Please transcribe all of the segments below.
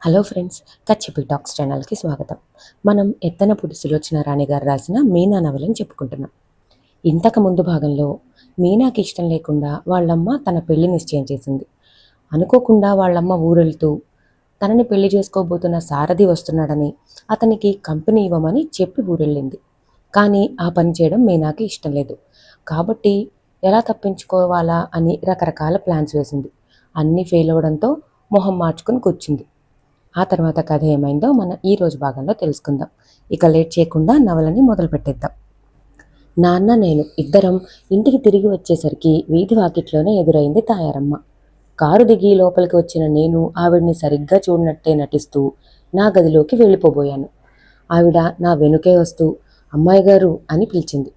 Hello friends, కచ్చిపి talks ఛానల్కి స్వాగతం. మనం ఎత్తనపూడి సులోచన రాణి గారు రాసిన మీనా నవలని చెప్పుకుంటున్నాం. ఇంతకు ముందు భాగంలో మీనాకి ఇష్టం లేకుండా వాళ్ళమ్మ తన పెళ్లి నిశ్చయం చేసింది. అనుకోకుండా వాళ్ళమ్మ ఊరెళ్తూ తనని పెళ్లి చేసుకోబోతున్న సారథి వస్తున్నాడని అతనికి కంపెనీ ఇవ్వమని చెప్పి ఊరెళ్ళింది. కానీ ఆ పని చేయడం మీనాకి ఇష్టం లేదు. కాబట్టి ఎలా తప్పించుకోవాలా అని రకరకాల ప్లాన్స్ వేసింది. అన్నీ ఫెయిల్ అవ్వడంతో మొహం మార్చుకుని కూర్చుంది. ఆ తర్వాత కథ ఏమైందో మనం ఈరోజు భాగంలో తెలుసుకుందాం. ఇక లేట్ చేయకుండా నవలని మొదలు పెట్టేద్దాం. నాన్న నేను ఇద్దరం ఇంటికి తిరిగి వచ్చేసరికి వీధి వాకిట్లోనే ఎదురైంది తాయారమ్మ. కారు దిగి లోపలికి వచ్చిన నేను ఆవిడ్ని సరిగ్గా చూడనట్టే నటిస్తూ నా గదిలోకి వెళ్ళిపోబోయాను. ఆవిడ నా వెనుకే వస్తూ అమ్మాయి గారు అని పిలిచింది.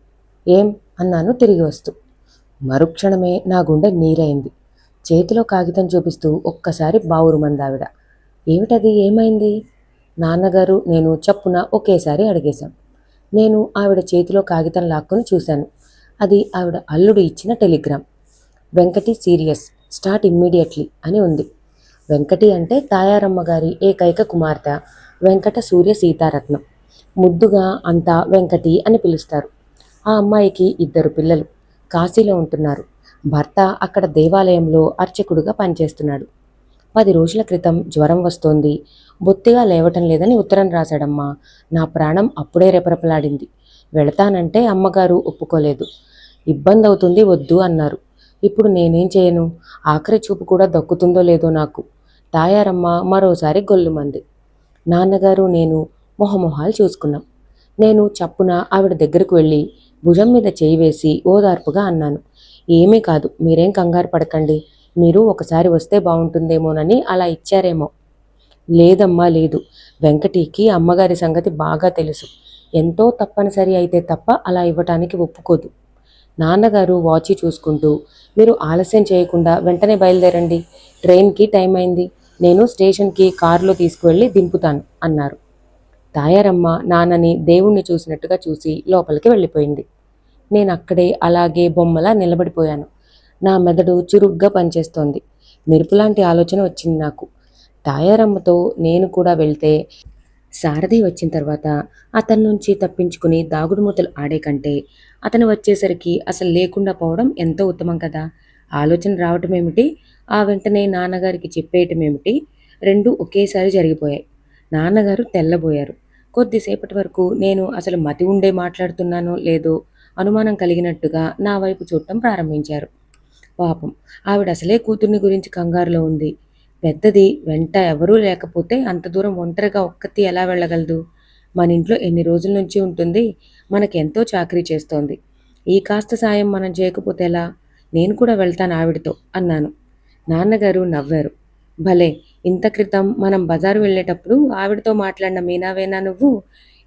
ఏం అన్నాను తిరిగి వస్తూ. మరుక్షణమే నా గుండె నీరైంది. చేతిలో కాగితం చూపిస్తూ ఒక్కసారి బావురుమందావిడ. ఏమిటది, ఏమైంది? నాన్నగారు నేను చప్పున ఒకేసారి అడిగేశాం. నేను ఆవిడ చేతిలో కాగితం లాక్కుని చూశాను. అది ఆవిడ అల్లుడు ఇచ్చిన Telegram. Venkati serious, start immediately అని ఉంది. వెంకటి అంటే తాయారమ్మ గారి ఏకైక కుమార్తె వెంకట సూర్య సీతారత్నం. ముద్దుగా అంతా వెంకటి అని పిలుస్తారు. ఆ అమ్మాయికి ఇద్దరు పిల్లలు. కాశీలో ఉంటున్నారు. భర్త అక్కడ దేవాలయంలో అర్చకుడుగా పనిచేస్తున్నాడు. 10 రోజుల క్రితం జ్వరం వస్తోంది, బొత్తిగా లేవటం లేదని ఉత్తరం రాశాడమ్మా. నా ప్రాణం అప్పుడే రెపరెపలాడింది. వెళతానంటే అమ్మగారు ఒప్పుకోలేదు. ఇబ్బంది అవుతుంది, వద్దు అన్నారు. ఇప్పుడు నేనేం చేయను? ఆఖరి చూపు కూడా దక్కుతుందో లేదో నాకు. తాయారమ్మ మరోసారి గొల్లుమంది. నాన్నగారు నేను మొహమొహాలు చూసుకున్నాం. నేను చప్పున ఆవిడ దగ్గరకు వెళ్ళి భుజం మీద చేయి వేసి ఓదార్పుగా అన్నాను. ఏమీ కాదు, మీరేం కంగారు పడకండి. మీరు ఒకసారి వస్తే బాగుంటుందేమోనని అలా ఇచ్చారేమో. లేదమ్మా లేదు. వెంకటికి అమ్మగారి సంగతి బాగా తెలుసు. ఎంతో తప్పనిసరి అయితే తప్ప అలా ఇవ్వటానికి ఒప్పుకోదు. నాన్నగారు వాచి చూసుకుంటూ మీరు ఆలస్యం చేయకుండా వెంటనే బయలుదేరండి. ట్రైన్కి టైం అయింది. నేను స్టేషన్కి కారులో తీసుకువెళ్ళి దింపుతాను అన్నారు. తాయారమ్మ నాన్నని దేవుణ్ణి చూసినట్టుగా చూసి లోపలికి వెళ్ళిపోయింది. నేను అక్కడే అలాగే బొమ్మలా నిలబడిపోయాను. నా మెదడు చురుగ్గా పనిచేస్తోంది. మెరుపులాంటి ఆలోచన వచ్చింది నాకు. తాయారమ్మతో నేను కూడా వెళ్తే సారథి వచ్చిన తర్వాత అతని నుంచి తప్పించుకుని దాగుడుమూతలు ఆడే కంటే అతను వచ్చేసరికి అసలు లేకుండా పోవడం ఎంతో ఉత్తమం కదా. ఆలోచన రావటం ఏమిటి, ఆ వెంటనే నాన్నగారికి చెప్పేయటం ఏమిటి, రెండు ఒకేసారి జరిగిపోయాయి. నాన్నగారు తెల్లబోయారు. కొద్దిసేపటి వరకు నేను అసలు మతి ఉండే మాట్లాడుతున్నానో లేదో అనుమానం కలిగినట్టుగా నా వైపు చూడటం ప్రారంభించారు. పాపం ఆవిడ అసలే కూతుర్ని గురించి కంగారులో ఉంది. పెద్దది వెంట ఎవరూ లేకపోతే అంత దూరం ఒంటరిగా ఒక్కతి ఎలా వెళ్ళగలదు? మన ఇంట్లో ఎన్ని రోజుల నుంచి ఉంటుంది, మనకెంతో చాకరీ చేస్తోంది. ఈ కాస్త సాయం మనం చేయకపోతే ఎలా? నేను కూడా వెళ్తాను ఆవిడతో అన్నాను. నాన్నగారు నవ్వారు. భలే, ఇంత క్రితం మనం బజారు వెళ్ళేటప్పుడు ఆవిడతో మాట్లాడిన మీనావేనా నువ్వు?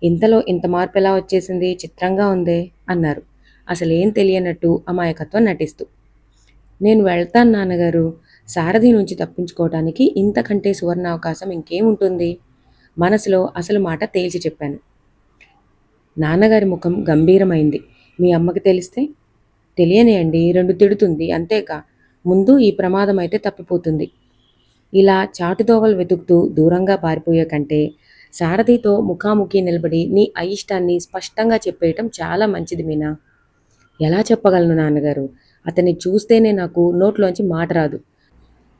ఇంతలో ఇంత మార్పు ఎలా వచ్చేసింది, చిత్రంగా ఉందే అన్నారు అసలేం తెలియనట్టు అమాయకత్వం నటిస్తూ. నేను వెళ్తాను నాన్నగారు. సారథి నుంచి తప్పించుకోవటానికి ఇంతకంటే సువర్ణావకాశం ఇంకేముంటుంది? మనసులో అసలు మాట తేల్చి చెప్పాను. నాన్నగారి ముఖం గంభీరమైంది. మీ అమ్మకి తెలిస్తే? తెలియనియండి, రెండు తిడుతుంది అంతేకా. ముందు ఈ ప్రమాదం అయితే తప్పిపోతుంది. ఇలా చాటుదోవలు వెతుకుతూ దూరంగా పారిపోయే కంటే సారథితో ముఖాముఖి నిలబడి నీ అయిష్టాన్ని స్పష్టంగా చెప్పేయటం చాలా మంచిది మీనా. ఎలా చెప్పగలను నాన్నగారు? అతన్ని చూస్తేనే నాకు నోట్లోంచి మాట రాదు.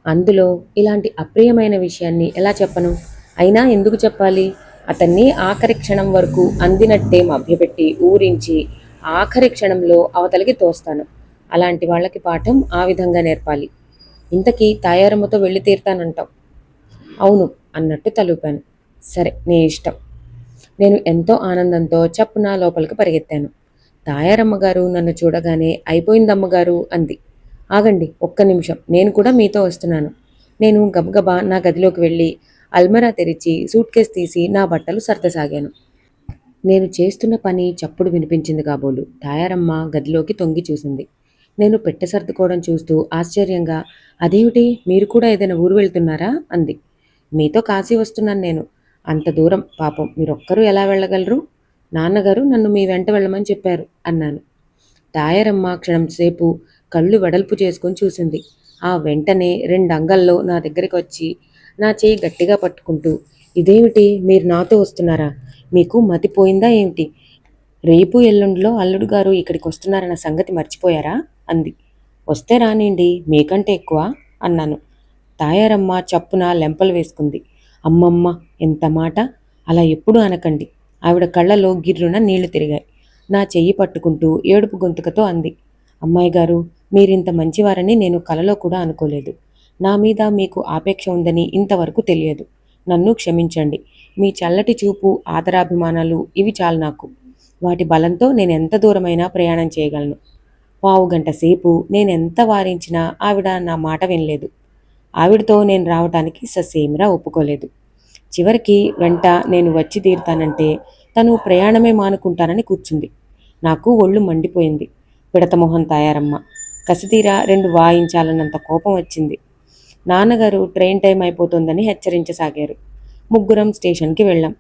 అందులో ఇలాంటి అప్రియమైన విషయాన్ని ఎలా చెప్పను? అయినా ఎందుకు చెప్పాలి? అతన్ని ఆఖరి క్షణం వరకు అందినట్టే మభ్యపెట్టి ఊరించి ఆఖరి క్షణంలో అవతలికి తోస్తాను. అలాంటి వాళ్ళకి పాఠం ఆ విధంగా నేర్పాలి. ఇంతకీ తాయారమ్మతో వెళ్ళి తీరుతానంటావు? అవును అన్నట్టు తలూపాను. సరే నీ ఇష్టం. నేను ఎంతో ఆనందంతో చప్పున లోపలికి పరిగెత్తాను. తాయారమ్మ గారు నన్ను చూడగానే అయిపోయిందమ్మగారు అంది. ఆగండి ఒక్క నిమిషం, నేను కూడా మీతో వస్తున్నాను. నేను గబగబా నా గదిలోకి వెళ్ళి అల్మరా తెరిచి సూట్ కేస్ తీసి నా బట్టలు సర్దసాగాను. నేను చేస్తున్న పని చప్పుడు వినిపించింది కాబోలు. తాయారమ్మ గదిలోకి తొంగి చూసింది. నేను పెట్టె సర్దుకోవడం చూస్తూ ఆశ్చర్యంగా అదేమిటి, మీరు కూడా ఏదైనా ఊరు వెళ్తున్నారా అంది. మీతో కాశీ వస్తున్నాను నేను. అంత దూరం పాపం మీరొక్కరూ ఎలా వెళ్ళగలరు? నాన్నగారు నన్ను మీ వెంట వెళ్ళమని చెప్పారు అన్నాను. తాయారమ్మ క్షణంసేపు కళ్ళు వెడల్పు చేసుకుని చూసింది. ఆ వెంటనే 2 అంగల్లో నా దగ్గరికి వచ్చి నా చేయి గట్టిగా పట్టుకుంటూ, ఇదేమిటి మీరు నాతో వస్తున్నారా? మీకు మతిపోయిందా ఏమిటి? రేపు ఎల్లుండిలో అల్లుడు గారు ఇక్కడికి వస్తున్నారన్న సంగతి మర్చిపోయారా? అంది. వస్తే రానిండి, మీకంటే ఎక్కువ అన్నాను. తాయారమ్మ చప్పున లెంపలు వేసుకుంది. అమ్మమ్మ, ఎంత మాట! అలా ఎప్పుడూ అనకండి. ఆవిడ కళ్ళలో గిర్రున నీళ్లు తిరిగాయి. నా చెయ్యి పట్టుకుంటూ ఏడుపు గొంతుకతో అంది. అమ్మాయి గారు, మీరింత మంచివారని నేను కలలో కూడా అనుకోలేదు. నా మీద మీకు ఆపేక్ష ఉందని ఇంతవరకు తెలియదు. నన్ను క్షమించండి. మీ చల్లటి చూపు, ఆదరాభిమానాలు ఇవి చాలు నాకు. వాటి బలంతో నేనెంత దూరమైనా ప్రయాణం చేయగలను. పావుగంట సేపు నేనెంత వారించినా ఆవిడ నా మాట వినలేదు. ఆవిడతో నేను రావటానికి ససేమిరా ఒప్పుకోలేదు. చివరికి వెంట నేను వచ్చి తీరుతానంటే తను ప్రయాణమే మానుకుంటానని కూర్చుంది. నాకు ఒళ్ళు మండిపోయింది. పిడతమొహం తాయారమ్మ. కసితీరా 2 వాయించాలన్నంత కోపం వచ్చింది. నాన్నగారు ట్రైన్ టైం అయిపోతుందని హెచ్చరించసాగారు. ముగ్గురం స్టేషన్కి వెళ్ళాం.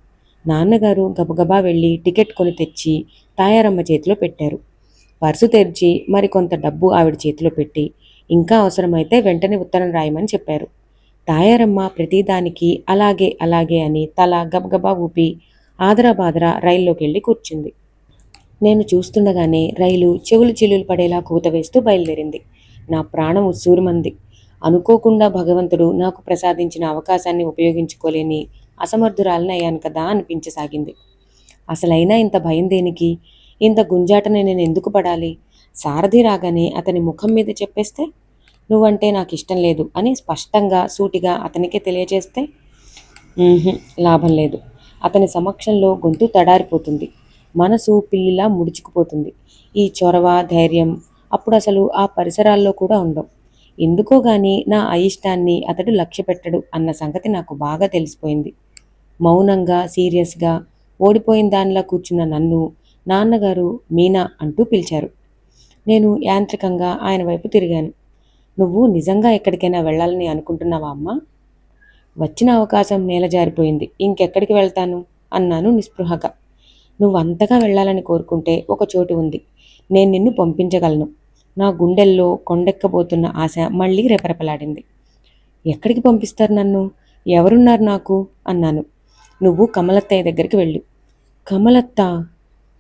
నాన్నగారు గబగబా వెళ్ళి టికెట్ కొని తెచ్చి తాయారమ్మ చేతిలో పెట్టారు. పర్సు తెరిచి మరికొంత డబ్బు ఆవిడ చేతిలో పెట్టి, ఇంకా అవసరమైతే వెంటనే ఉత్తరం రాయమని చెప్పారు. తాయారమ్మ ప్రతిదానికి అలాగే అలాగే అని తల గబగబా ఊపి ఆదరాబాదరా రైల్లోకెళ్ళి కూర్చుంది. నేను చూస్తుండగానే రైలు చెవులు చిల్లులు పడేలా కూత వేస్తూ బయలుదేరింది. నా ప్రాణం ఉస్సూరుమంది. అనుకోకుండా భగవంతుడు నాకు ప్రసాదించిన అవకాశాన్ని ఉపయోగించుకోలేని అసమర్థురాలిని అయ్యాను కదా అనిపించసాగింది. అసలైనా ఇంత భయం దేనికి? ఇంత గుంజాటని నేను ఎందుకు పడాలి? సారథి రాగానే అతని ముఖం మీద చెప్పేస్తే, నువ్వంటే నాకు ఇష్టం లేదు అని స్పష్టంగా సూటిగా అతనికే తెలియజేస్తే, లాభం లేదు. అతని సమక్షంలో గొంతు తడారిపోతుంది. మనసు పిల్లిలా ముడుచుకుపోతుంది. ఈ చొరవ, ధైర్యం అప్పుడు అసలు ఆ పరిసరాల్లో కూడా ఉండవు. ఎందుకో గాని నా అయిష్టాన్ని అతడు లక్ష్య పెట్టడు అన్న సంగతి నాకు బాగా తెలిసిపోయింది. మౌనంగా, సీరియస్గా ఓడిపోయిన దానిలా కూర్చున్న నన్ను నాన్నగారు మీనా అంటూ పిలిచారు. నేను యాంత్రికంగా ఆయన వైపు తిరిగాను. నువ్వు నిజంగా ఎక్కడికైనా వెళ్ళాలని అనుకుంటున్నావా అమ్మా? వచ్చిన అవకాశం నేలజారిపోయింది. ఇంకెక్కడికి వెళ్తాను అన్నాను నిస్పృహగా. నువ్వు అంతగా వెళ్ళాలని కోరుకుంటే ఒక చోటు ఉంది. నేను నిన్ను పంపించగలను. నా గుండెల్లో కొండెక్కబోతున్న ఆశ మళ్ళీ రెపరెపలాడింది. ఎక్కడికి పంపిస్తారు నన్ను? ఎవరున్నారు నాకు అన్నాను. నువ్వు కమలత్తయ్య దగ్గరికి వెళ్ళు. కమలత్త?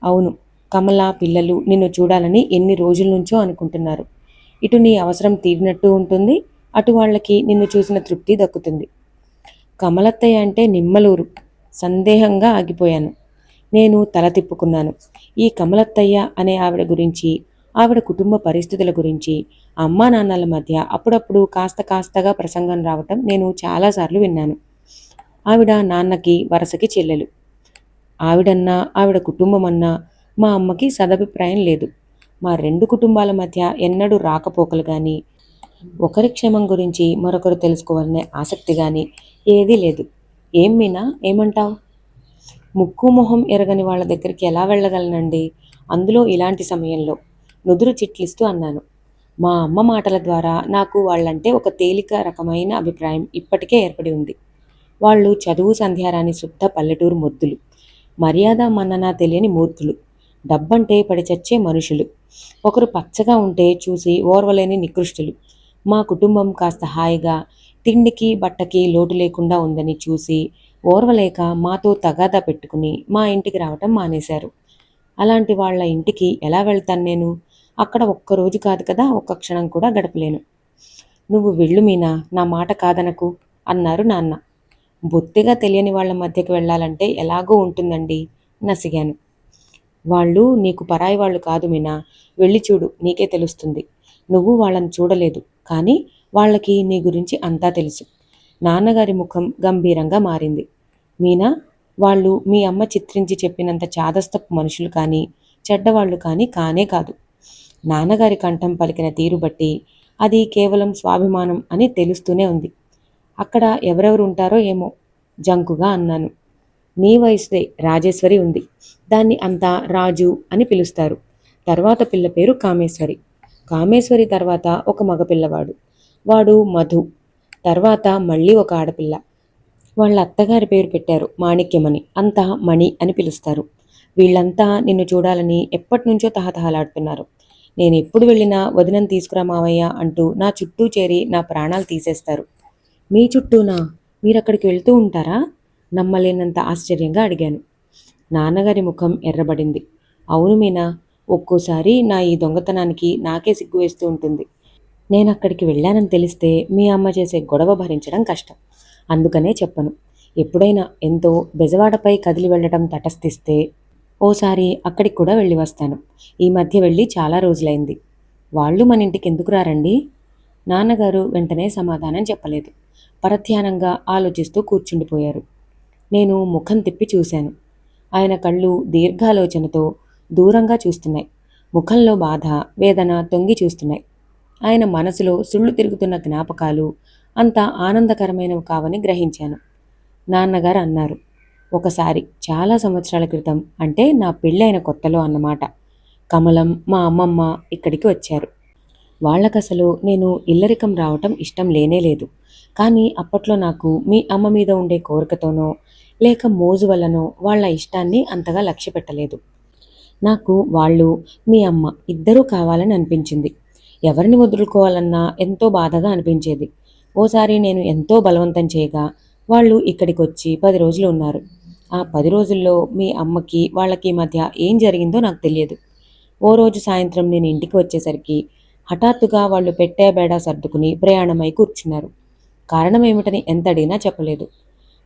అవును, కమల పిల్లలు నిన్ను చూడాలని ఎన్ని రోజుల నుంచో అనుకుంటున్నారు. ఇటు నీ అవసరం తీరినట్టు ఉంటుంది, అటు వాళ్ళకి నిన్ను చూసిన తృప్తి దక్కుతుంది. కమలత్తయ్య అంటే నిమ్మలూరు. సందేహంగా ఆగిపోయాను. నేను తల తిప్పుకున్నాను. ఈ కమలత్తయ్య అనే ఆవిడ గురించి, ఆవిడ కుటుంబ పరిస్థితుల గురించి అమ్మా నాన్నల మధ్య అప్పుడప్పుడు కాస్తగా ప్రసంగం రావటం నేను చాలాసార్లు విన్నాను. ఆవిడ నాన్నకి వరసకి చెల్లెలు. ఆవిడన్నా ఆవిడ కుటుంబమన్నా మా అమ్మకి సదభిప్రాయం లేదు. మా 2 కుటుంబాల మధ్య ఎన్నడూ రాకపోకలు కానీ, ఒకరి క్షేమం గురించి మరొకరు తెలుసుకోవాలనే ఆసక్తి కానీ ఏదీ లేదు. ఏం మీనా, ఏమంటావ్? ముక్కు మొహం ఎరగని వాళ్ళ దగ్గరికి ఎలా వెళ్ళగలనండి, అందులో ఇలాంటి సమయంలో? నుదురు చిట్లిస్తూ అన్నాను. మా అమ్మ మాటల ద్వారా నాకు వాళ్ళంటే ఒక తేలిక రకమైన అభిప్రాయం ఇప్పటికే ఏర్పడి ఉంది. వాళ్ళు చదువు సంధ్యారాని శుద్ధ పల్లెటూరు మొద్దులు. మర్యాద మన్నన తెలియని మూర్ఖులు. డబ్బంటే పడి చచ్చే మనుషులు. ఒకరు పచ్చగా ఉంటే చూసి ఓర్వలేని నికృష్టులు. మా కుటుంబం కాస్త హాయిగా తిండికి బట్టకి లోటు లేకుండా ఉందని చూసి ఓర్వలేక మాతో తగాదా పెట్టుకుని మా ఇంటికి రావటం మానేశారు. అలాంటి వాళ్ళ ఇంటికి ఎలా వెళ్తాను నేను? అక్కడ ఒక్కరోజు కాదు కదా, ఒక్క క్షణం కూడా గడపలేను. నువ్వు వెళ్ళు మీనా, నా మాట కాదనకు అన్నారు నాన్న. బొత్తిగా తెలియని వాళ్ళ మధ్యకి వెళ్ళాలంటే ఎలాగో ఉంటుందండి, నసిగాను. వాళ్ళు నీకు పరాయి వాళ్ళు కాదు మీనా, వెళ్ళి చూడు, నీకే తెలుస్తుంది. నువ్వు వాళ్ళని చూడలేదు, కానీ వాళ్ళకి నీ గురించి అంతా తెలుసు. నాన్నగారి ముఖం గంభీరంగా మారింది. మీనా, వాళ్ళు మీ అమ్మ చిత్రించి చెప్పినంత చాదస్తపు మనుషులు కానీ, చెడ్డవాళ్ళు కానీ కానే కాదు. నాన్నగారి కంఠం పలికిన తీరు బట్టి అది కేవలం స్వాభిమానం అని తెలుస్తూనే ఉంది. అక్కడ ఎవరెవరు ఉంటారో ఏమో, జంకుగా అన్నాను. నీ వయసుదే రాజేశ్వరి ఉంది. దాన్ని అంతా రాజు అని పిలుస్తారు. తర్వాత పిల్ల పేరు కామేశ్వరి. కామేశ్వరి తర్వాత ఒక మగపిల్లవాడు, వాడు మధు. తర్వాత మళ్ళీ ఒక ఆడపిల్ల. వాళ్ళ అత్తగారి పేరు పెట్టారు మాణిక్యమని, అంతా మణి అని పిలుస్తారు. వీళ్ళంతా నిన్ను చూడాలని ఎప్పటినుంచో తహతహలాడుతున్నారు. నేను ఎప్పుడు వెళ్ళినా వదినని తీసుకురా మావయ్య అంటూ నా చుట్టూ చేరి నా ప్రాణాలు తీసేస్తారు. మీ చుట్టూనా? మీరక్కడికి వెళ్తూ ఉంటారా? నమ్మలేనంత ఆశ్చర్యంగా అడిగాను. నాన్నగారి ముఖం ఎర్రబడింది. అవును మీనా, ఒక్కోసారి నా ఈ దొంగతనానికి నాకే సిగ్గు వేస్తూ ఉంటుంది. నేనక్కడికి వెళ్ళానని తెలిస్తే మీ అమ్మ చేసే గొడవ భరించడం కష్టం. అందుకనే చెప్పను. ఎప్పుడైనా ఎంతో బెజవాడపై కదిలి వెళ్ళడం తటస్థిస్తే ఓసారి అక్కడికి కూడా వెళ్ళి వస్తాను. ఈ మధ్య వెళ్ళి చాలా రోజులైంది. వాళ్ళు మన ఇంటికి ఎందుకు రారండి? నాన్నగారు వెంటనే సమాధానం చెప్పలేదు. పరధ్యానంగా ఆలోచిస్తూ కూర్చుండిపోయారు. నేను ముఖం తిప్పి చూశాను. ఆయన కళ్ళు దీర్ఘాలోచనతో దూరంగా చూస్తున్నాయి. ముఖంలో బాధ, వేదన తొంగి చూస్తున్నాయి. ఆయన మనసులో సుళ్ళు తిరుగుతున్న జ్ఞాపకాలు అంత ఆనందకరమైనవి కావని గ్రహించాను. నాన్నగారు అన్నారు, ఒకసారి చాలా సంవత్సరాల క్రితం, అంటే నా పెళ్ళైన కొత్తలో అన్నమాట, కమలం మా అమ్మమ్మ ఇక్కడికి వచ్చారు. వాళ్ళకసలు నేను ఇల్లరికం రావటం ఇష్టం లేనేలేదు. కానీ అప్పట్లో నాకు మీ అమ్మ మీద ఉండే కోరికతోనో లేక మోజు వల్లనో వాళ్ళ ఇష్టాన్ని అంతగా లక్ష్య పెట్టలేదు. నాకు వాళ్ళు, మీ అమ్మ ఇద్దరూ కావాలని అనిపించింది. ఎవరిని వదులుకోవాలన్నా ఎంతో బాధగా అనిపించేది. ఓసారి నేను ఎంతో బలవంతం చేయగా వాళ్ళు ఇక్కడికొచ్చి 10 రోజులు ఉన్నారు. ఆ 10 రోజుల్లో మీ అమ్మకి వాళ్ళకి మధ్య ఏం జరిగిందో నాకు తెలియదు. ఓ రోజు సాయంత్రం నేను ఇంటికి వచ్చేసరికి హఠాత్తుగా వాళ్ళు పెట్టే బేడా సర్దుకుని ప్రయాణమై కూర్చున్నారు. కారణం ఏమిటని ఎంత అడిగినా చెప్పలేదు.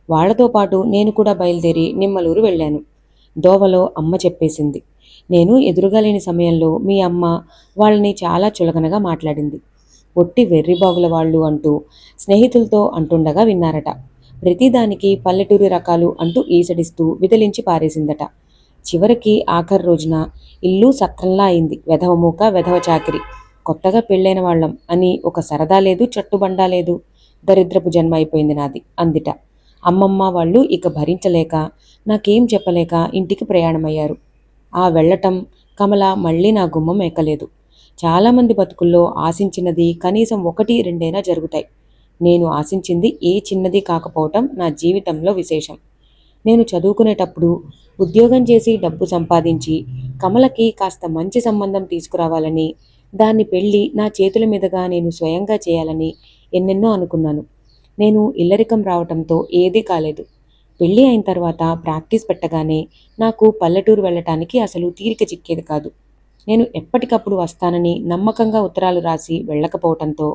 వాళ్లతో పాటు నేను కూడా బయలుదేరి నిమ్మలూరు వెళ్ళాను. దోవలో అమ్మ చెప్పేసింది. నేను ఎదురుగా లేని సమయంలో మీ అమ్మ వాళ్ళని చాలా చులకనగా మాట్లాడింది. ఒట్టి వెర్రిబాగుల వాళ్ళు అంటూ స్నేహితులతో అంటుండగా విన్నారట. ప్రతిదానికి పల్లెటూరి రకాలు అంటూ ఈసడిస్తూ విదిలించి పారేసిందట. చివరికి ఆఖరి రోజున ఇల్లు సత్రంలా అయింది. వెధవ మూక, వెధవ చాకిరి, కొత్తగా పెళ్ళైన వాళ్ళం అని ఒక సరదా లేదు, చట్టుబండా లేదు. దరిద్రపు జన్మ అయిపోయింది నాది అందిట. అమ్మమ్మ వాళ్ళు ఇక భరించలేక నాకేం చెప్పలేక ఇంటికి ప్రయాణమయ్యారు. ఆ వెళ్ళటం కమల మళ్ళీ నా గుమ్మం ఎక్కలేదు. చాలామంది బతుకుల్లో ఆశించినది కనీసం 1, 2 జరుగుతాయి. నేను ఆశించింది ఏ చిన్నది కాకపోవటం నా జీవితంలో విశేషం. నేను చదువుకునేటప్పుడు ఉద్యోగం చేసి డబ్బు సంపాదించి కమలకి కాస్త మంచి సంబంధం తీసుకురావాలని, దాన్ని పెళ్ళి నా చేతుల మీదుగా నేను స్వయంగా చేయాలని ఎన్నెన్నో అనుకున్నాను. నేను ఇల్లరికం రావటంతో ఏదీ కాలేదు. పెళ్ళి అయిన తర్వాత ప్రాక్టీస్ పెట్టగానే నాకు పల్లెటూరు వెళ్ళటానికి అసలు తీరిక చిక్కేది కాదు. నేను ఎప్పటికప్పుడు వస్తానని నమ్మకంగా ఉత్తరాలు రాసి వెళ్ళకపోవటంతో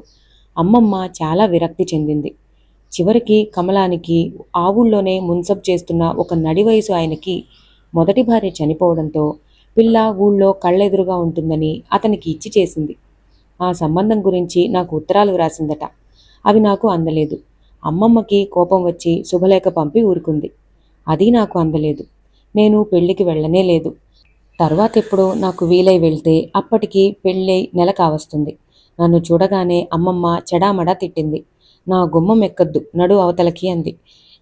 అమ్మమ్మ చాలా విరక్తి చెందింది. చివరికి కమలానికి ఆ ఊళ్ళోనే మున్సబ్ చేస్తున్న ఒక నడి వయసు ఆయనకి మొదటి భార్య చనిపోవడంతో పిల్ల ఊళ్ళో కళ్ళెదురుగా ఉంటుందని అతనికి ఇచ్చి చేసింది. ఆ సంబంధం గురించి నాకు ఉత్తరాలు వ్రాసిందట. అవి నాకు అందలేదు. అమ్మమ్మకి కోపం వచ్చి శుభలేఖ పంపి ఊరుకుంది. అది నాకు అందలేదు. నేను పెళ్లికి వెళ్ళనే లేదు. తర్వాతెప్పుడో నాకు వీలై వెళ్తే అప్పటికి పెళ్ళై నెల కావస్తుంది. నన్ను చూడగానే అమ్మమ్మ చెడామడా తిట్టింది. నా గుమ్మం ఎక్కద్దు, నడు అవతలకి అంది.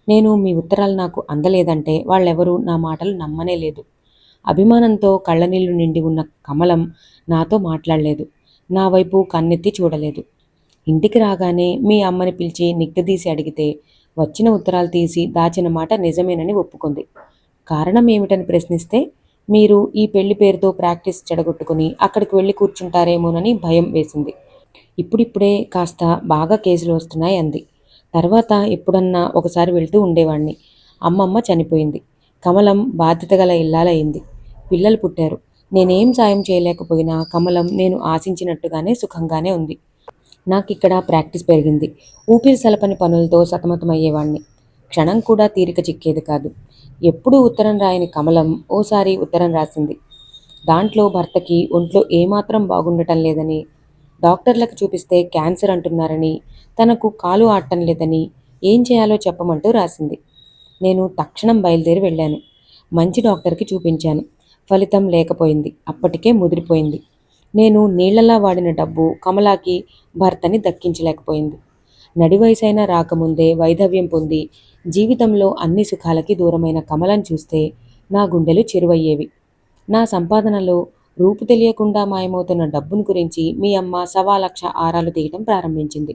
నేను మీ ఉత్తరాలు నాకు అందలేదంటే వాళ్ళెవరూ నా మాటలు నమ్మనే లేదు. అభిమానంతో కళ్ళనీళ్లు నిండి ఉన్న కమలం నాతో మాట్లాడలేదు. నా వైపు కన్నెత్తి చూడలేదు. ఇంటికి రాగానే మీ అమ్మని పిలిచి నిగ్గదీసి అడిగితే వచ్చిన ఉత్తరాలు తీసి దాచిన మాట నిజమేనని ఒప్పుకుంది. కారణం ఏమిటని ప్రశ్నిస్తే మీరు ఈ పెళ్లి పేరుతో ప్రాక్టీస్ చెడగొట్టుకుని అక్కడికి వెళ్ళి కూర్చుంటారేమోనని భయం వేసింది. ఇప్పుడిప్పుడే కాస్త బాగా కేసులు వస్తున్నాయి అంది. తర్వాత ఎప్పుడన్నా ఒకసారి వెళ్తూ ఉండేవాణ్ణి. అమ్మమ్మ చనిపోయింది. కమలం బాధ్యత గల ఇల్లాలయ్యింది. పిల్లలు పుట్టారు. నేనేం సాయం చేయలేకపోయినా కమలం నేను ఆశించినట్టుగానే సుఖంగానే ఉంది. నాకిక్కడ ప్రాక్టీస్ పెరిగింది. ఊపిరి సలపని పనులతో సతమతమయ్యేవాణ్ణి. క్షణం కూడా తీరిక చిక్కేది కాదు. ఎప్పుడూ ఉత్తరం రాయని కమలం ఓసారి ఉత్తరం రాసింది. దాంట్లో భర్తకి ఒంట్లో ఏమాత్రం బాగుండటం లేదని, డాక్టర్లకు చూపిస్తే క్యాన్సర్ అంటున్నారని, తనకు కాలు ఆడటం లేదని, ఏం చేయాలో చెప్పమంటూ రాసింది. నేను తక్షణం బయలుదేరి వెళ్ళాను. మంచి డాక్టర్కి చూపించాను. ఫలితం లేకపోయింది. అప్పటికే ముదిరిపోయింది. నేను నీళ్లలా వాడిన డబ్బు కమలాకి భర్తని దక్కించలేకపోయింది. నడి వయసైనా రాకముందే వైధవ్యం పొంది జీవితంలో అన్ని సుఖాలకి దూరమైన కమలం చూస్తే నా గుండెలు చెరువయ్యేవి. నా సంపాదనలో రూపు తెలియకుండా మాయమవుతున్న డబ్బును గురించి మీ అమ్మ 1,00,000 ఆరాలు తీయటం ప్రారంభించింది.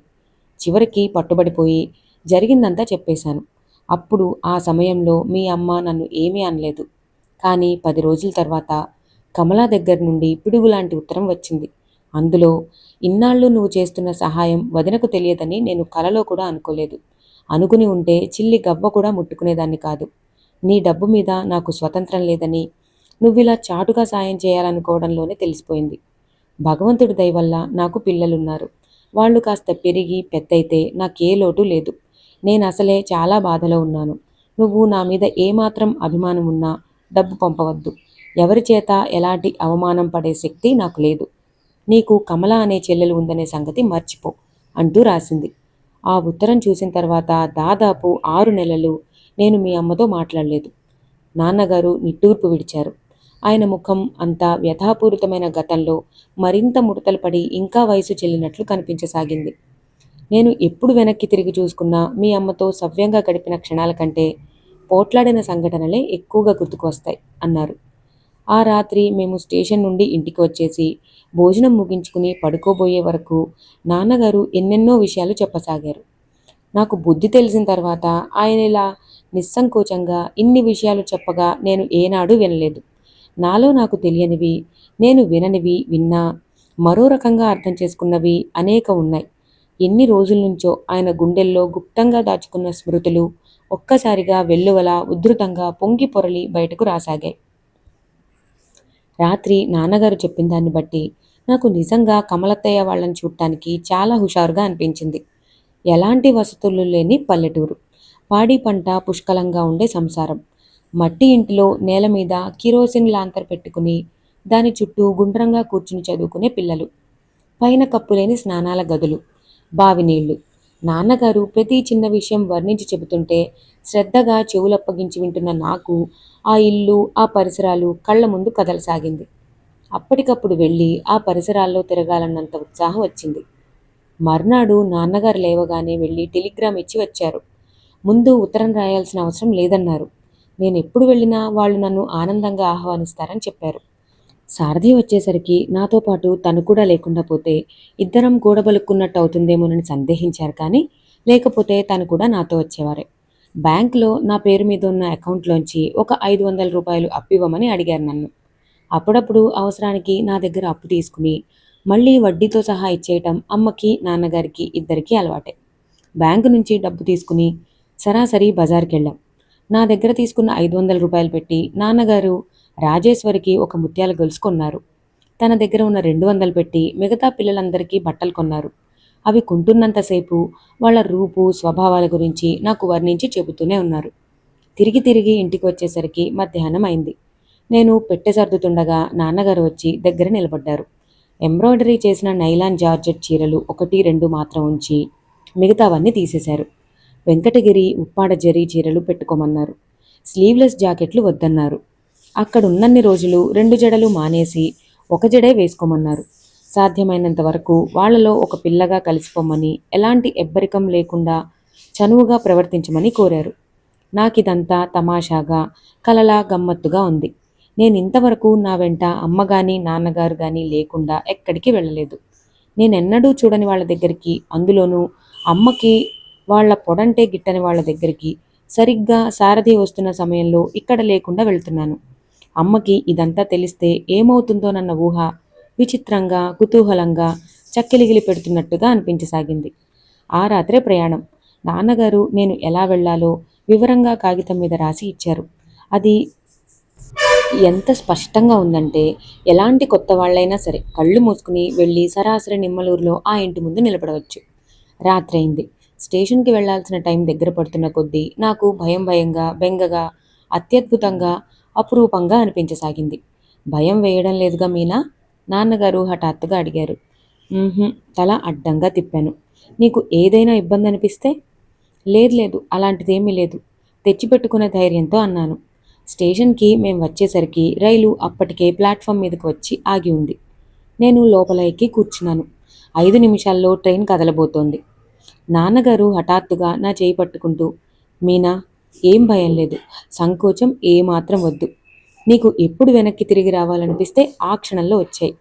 చివరికి పట్టుబడిపోయి జరిగిందంతా చెప్పేశాను. అప్పుడు ఆ సమయంలో మీ అమ్మ నన్ను ఏమీ అనలేదు. కానీ 10 రోజుల తర్వాత కమలా దగ్గర నుండి పిడుగులాంటి ఉత్తరం వచ్చింది. అందులో, ఇన్నాళ్ళు నువ్వు చేస్తున్న సహాయం వదినకు తెలియదని నేను కలలో కూడా అనుకోలేదు. అనుకుని ఉంటే చిల్లి గవ్వ కూడా ముట్టుకునేదాన్ని కాదు. నీ డబ్బు మీద నాకు స్వతంత్రం లేదని నువ్విలా చాటుగా సాయం చేయాలనుకోవడంలోనే తెలిసిపోయింది. భగవంతుడి దయ వల్ల నాకు పిల్లలున్నారు. వాళ్ళు కాస్త పెరిగి పెద్దయితే నాకే లోటు లేదు. నేనసలే చాలా బాధలో ఉన్నాను. నువ్వు నా మీద ఏమాత్రం అభిమానం ఉన్నా డబ్బు పంపవద్దు. ఎవరి చేత ఎలాంటి అవమానం పడే శక్తి నాకు లేదు. నీకు కమల అనే చెల్లెలు ఉందనే సంగతి మర్చిపో అంటూ రాసింది. ఆ ఉత్తరం చూసిన తర్వాత దాదాపు 6 నెలలు నేను మీ అమ్మతో మాట్లాడలేదు. నాన్నగారు నిట్టూర్పు విడిచారు. ఆయన ముఖం అంతా వ్యథాపూరితమైన గతంలో మరింత ముడతలు పడి ఇంకా వయసు చెల్లినట్లు కనిపించసాగింది. నేను ఎప్పుడు వెనక్కి తిరిగి చూసుకున్నా మీ అమ్మతో సవ్యంగా గడిపిన క్షణాల కంటే పోట్లాడిన సంఘటనలే ఎక్కువగా గుర్తుకు వస్తాయి అన్నారు. ఆ రాత్రి మేము స్టేషన్ నుండి ఇంటికి వచ్చేసి భోజనం ముగించుకుని పడుకోబోయే వరకు నాన్నగారు ఎన్నెన్నో విషయాలు చెప్పసాగారు. నాకు బుద్ధి తెలిసిన తర్వాత ఆయన ఇలా నిస్సంకోచంగా ఇన్ని విషయాలు చెప్పగా నేను ఏనాడూ వినలేదు. నాలో నాకు తెలియనివి, నేను విననివి విన్నా, మరో రకంగా అర్థం చేసుకున్నవి అనేక ఉన్నాయి. ఎన్ని రోజుల నుంచో ఆయన గుండెల్లో గుప్తంగా దాచుకున్న స్మృతులు ఒక్కసారిగా వెల్లువలా ఉధృతంగా పొంగి పొరలి బయటకు రాసాగాయి. రాత్రి నాన్నగారు చెప్పిన దాన్ని బట్టి నాకు నిజంగా కమలత్తయ్య వాళ్ళని చూడటానికి చాలా హుషారుగా అనిపించింది. ఎలాంటి వసతులు లేని పల్లెటూరు, పాడి పంట పుష్కలంగా ఉండే సంసారం, మట్టి ఇంటిలో నేల మీద కిరోసిన్ లాంతర్ పెట్టుకుని దాని చుట్టూ గుండ్రంగా కూర్చుని చదువుకునే పిల్లలు, పైన కప్పులేని స్నానాల గదులు, బావినీళ్లు. నాన్నగారు ప్రతి చిన్న విషయం వర్ణించి చెబుతుంటే శ్రద్ధగా చెవులప్పగించి వింటున్న నాకు ఆ ఇల్లు, ఆ పరిసరాలు కళ్ళ ముందు కదలసాగింది. అప్పటికప్పుడు వెళ్ళి ఆ పరిసరాల్లో తిరగాలన్నంత ఉత్సాహం వచ్చింది. మర్నాడు నాన్నగారు లేవగానే వెళ్ళి టెలిగ్రామ్ ఇచ్చి వచ్చారు. ముందు ఉత్తరం రాయాల్సిన అవసరం లేదన్నారు. నేనెప్పుడు వెళ్ళినా వాళ్ళు నన్ను ఆనందంగా ఆహ్వానిస్తారని చెప్పారు. సారథి వచ్చేసరికి నాతో పాటు తను కూడా లేకుండా పోతే ఇద్దరం కూడబలుక్కున్నట్టు అవుతుందేమోనని సందేహించారు. కానీ లేకపోతే తను కూడా నాతో వచ్చేవారే. బ్యాంకులో నా పేరు మీద ఉన్న అకౌంట్లోంచి ఒక 500 రూపాయలు అప్పివ్వమని అడిగారు నన్ను. అప్పుడప్పుడు అవసరానికి నా దగ్గర అప్పు తీసుకుని మళ్ళీ వడ్డీతో సహా ఇచ్చేయటం అమ్మకి, నాన్నగారికి ఇద్దరికీ అలవాటే. బ్యాంకు నుంచి డబ్బు తీసుకుని సరాసరి బజార్కెళ్ళాం. నా దగ్గర తీసుకున్న 500 రూపాయలు పెట్టి నాన్నగారు రాజేశ్వరికి ఒక ముత్యాల గొలుసు కొన్నారు. తన దగ్గర ఉన్న 200 పెట్టి మిగతా పిల్లలందరికీ బట్టలు కొన్నారు. అవి కొంటున్నంతసేపు వాళ్ళ రూపు, స్వభావాల గురించి నాకు వర్ణించి చెబుతూనే ఉన్నారు. తిరిగి తిరిగి ఇంటికి వచ్చేసరికి మధ్యాహ్నం అయింది. నేను పెట్టె సర్దుతుండగా నాన్నగారు వచ్చి దగ్గర నిలబడ్డారు. ఎంబ్రాయిడరీ చేసిన నైలాన్ జార్జెట్ చీరలు 1, 2 మాత్రం ఉంచి మిగతావన్నీ తీసేశారు. వెంకటగిరి ఉప్పాడ జరీ చీరలు పెట్టుకోమన్నారు. స్లీవ్లెస్ జాకెట్లు వద్దన్నారు. అక్కడున్నన్ని రోజులు 2 జడలు మానేసి 1 జడే వేసుకోమన్నారు. సాధ్యమైనంత వరకు వాళ్లలో ఒక పిల్లగా కలిసిపోమ్మని, ఎలాంటి ఎవ్వరికం లేకుండా చనువుగా ప్రవర్తించమని కోరారు. నాకిదంతా తమాషాగా, కలలా గమ్మత్తుగా ఉంది. నేనింతవరకు నా వెంట అమ్మగాని, నాన్నగారు గాని లేకుండా ఎక్కడికి వెళ్ళలేదు. నేనెన్నడూ చూడని వాళ్ళ దగ్గరికి, అందులోనూ అమ్మకి వాళ్ళ పొడంటే గిట్టని వాళ్ళ దగ్గరికి సరిగ్గా సారథి వస్తున్న సమయంలో ఇక్కడ లేకుండా వెళ్తున్నాను. అమ్మకి ఇదంతా తెలిస్తే ఏమవుతుందోనన్న ఊహ విచిత్రంగా, కుతూహలంగా చక్కెలిగిలి పెడుతున్నట్టుగా అనిపించసాగింది. ఆ రాత్రే ప్రయాణం. నాన్నగారు నేను ఎలా వెళ్లాలో వివరంగా కాగితం మీద రాసి ఇచ్చారు. అది ఎంత స్పష్టంగా ఉందంటే ఎలాంటి కొత్త వాళ్ళైనా సరే కళ్ళు మూసుకుని వెళ్ళి సరాసరి నిమ్మలూరులో ఆ ఇంటి ముందు నిలబడవచ్చు. రాత్రైంది. స్టేషన్కి వెళ్లాల్సిన టైం దగ్గర పడుతున్న కొద్దీ నాకు భయంగా, బెంగగా, అత్యద్భుతంగా, అపురూపంగా అనిపించసాగింది. భయం వేయడం లేదుగా మీనా? నాన్నగారు హఠాత్తుగా అడిగారు. తల అడ్డంగా తిప్పాను. నీకు ఏదైనా ఇబ్బంది అనిపిస్తే? లేదు, అలాంటిదేమీ లేదు తెచ్చిపెట్టుకునే ధైర్యంతో అన్నాను. స్టేషన్కి మేం వచ్చేసరికి రైలు అప్పటికే ప్లాట్ఫామ్ మీదకి వచ్చి ఆగి ఉంది. నేను లోపల ఎక్కి కూర్చున్నాను. 5 నిమిషాల్లో ట్రైన్ కదలబోతోంది. నాన్నగారు హఠాత్తుగా నా చేయి పట్టుకుంటూ, మీనా, ఏం భయం లేదు, సంకోచం ఏమాత్రం వద్దు. నీకు ఎప్పుడు వెనక్కి తిరిగి రావాలనిపిస్తే ఆ క్షణంలో వచ్చాయి,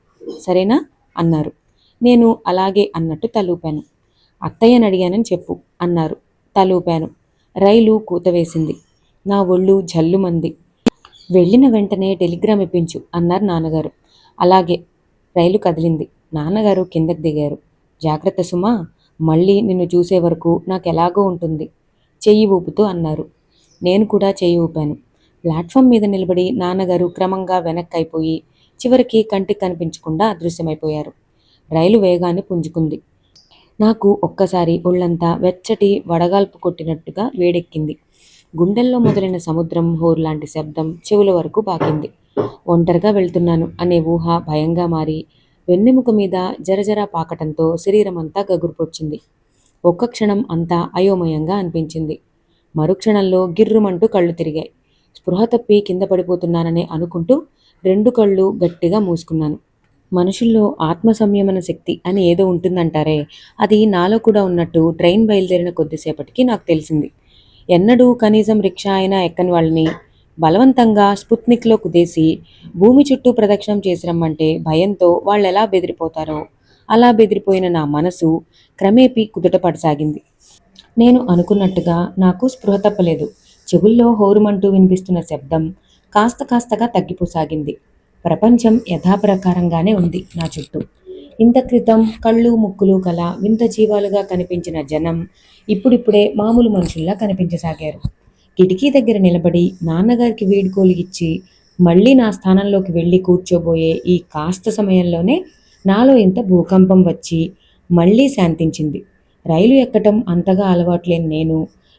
సరేనా అన్నారు. నేను అలాగే అన్నట్టు తలూపాను. అత్తయ్యని అడిగానని చెప్పు అన్నారు. తలూపాను. రైలు కూతవేసింది. నా ఒళ్ళు జల్లుమంది. వెళ్ళిన వెంటనే టెలిగ్రామ్ ఇప్పించు అన్నారు నాన్నగారు. అలాగే. రైలు కదిలింది. నాన్నగారు కిందకి దిగారు. జాగ్రత్త సుమా, మళ్ళీ నిన్ను చూసే వరకు నాకెలాగో ఉంటుంది. చెయ్యి ఊపుతూ అన్నారు. నేను కూడా చెయ్యి ఊపాను. ప్లాట్ఫామ్ మీద నిలబడి నాన్నగారు క్రమంగా వెనక్కైపోయి చివరికి కంటికి కనిపించకుండా అదృశ్యమైపోయారు. రైలు వేగాన్ని పుంజుకుంది. నాకు ఒక్కసారి ఒళ్ళంతా వెచ్చటి వడగాల్పు కొట్టినట్టుగా వేడెక్కింది. గుండెల్లో మొదలైన సముద్రం హోరులాంటి శబ్దం చెవుల వరకు పాకింది. ఒంటరిగా వెళ్తున్నాను అనే ఊహ భయంగా మారి వెన్నెముక మీద జరజర పాకటంతో శరీరమంతా గగుర్పొచ్చింది. ఒక్క క్షణం అంతా అయోమయంగా అనిపించింది. మరుక్షణంలో గిర్రుమంటూ కళ్ళు తిరిగాయి. స్పృహ తప్పి కింద పడిపోతున్నానని అనుకుంటూ 2 కళ్ళు గట్టిగా మూసుకున్నాను. మనుషుల్లో ఆత్మ సంయమన శక్తి అని ఏదో ఉంటుందంటారే, అది నాలో కూడా ఉన్నట్టు ట్రైన్ బయలుదేరిన కొద్దిసేపటికి నాకు తెలిసింది. ఎన్నడూ కనీసం రిక్షా అయినా ఎక్కని వాళ్ళని బలవంతంగా స్పుత్నిక్లో కుదేసి భూమి చుట్టూ ప్రదక్షిణం చేసి రమ్మంటే భయంతో వాళ్ళెలా బెదిరిపోతారో అలా బెదిరిపోయిన నా మనసు క్రమేపీ కుదుటపడసాగింది. నేను అనుకున్నట్టుగా నాకు స్పృహ తప్పలేదు. చెవుల్లో హోరుమంటూ వినిపిస్తున్న శబ్దం కాస్త కాస్తగా తగ్గిపోసాగింది. ప్రపంచం యథాప్రకారంగానే ఉంది నా చుట్టూ. ఇంత క్రితం కళ్ళు ముక్కులు కల వింత జీవాలుగా కనిపించిన జనం ఇప్పుడిప్పుడే మామూలు మనుషుల్లా కనిపించసాగారు. కిటికీ దగ్గర నిలబడి నాన్నగారికి వీడ్కోలు ఇచ్చి మళ్ళీ నా స్థానంలోకి వెళ్ళి కూర్చోబోయే ఈ కాస్త సమయంలోనే నాలో ఇంత భూకంపం వచ్చి మళ్ళీ శాంతించింది. రైలు ఎక్కటం అంతగా అలవాట్లేని నేను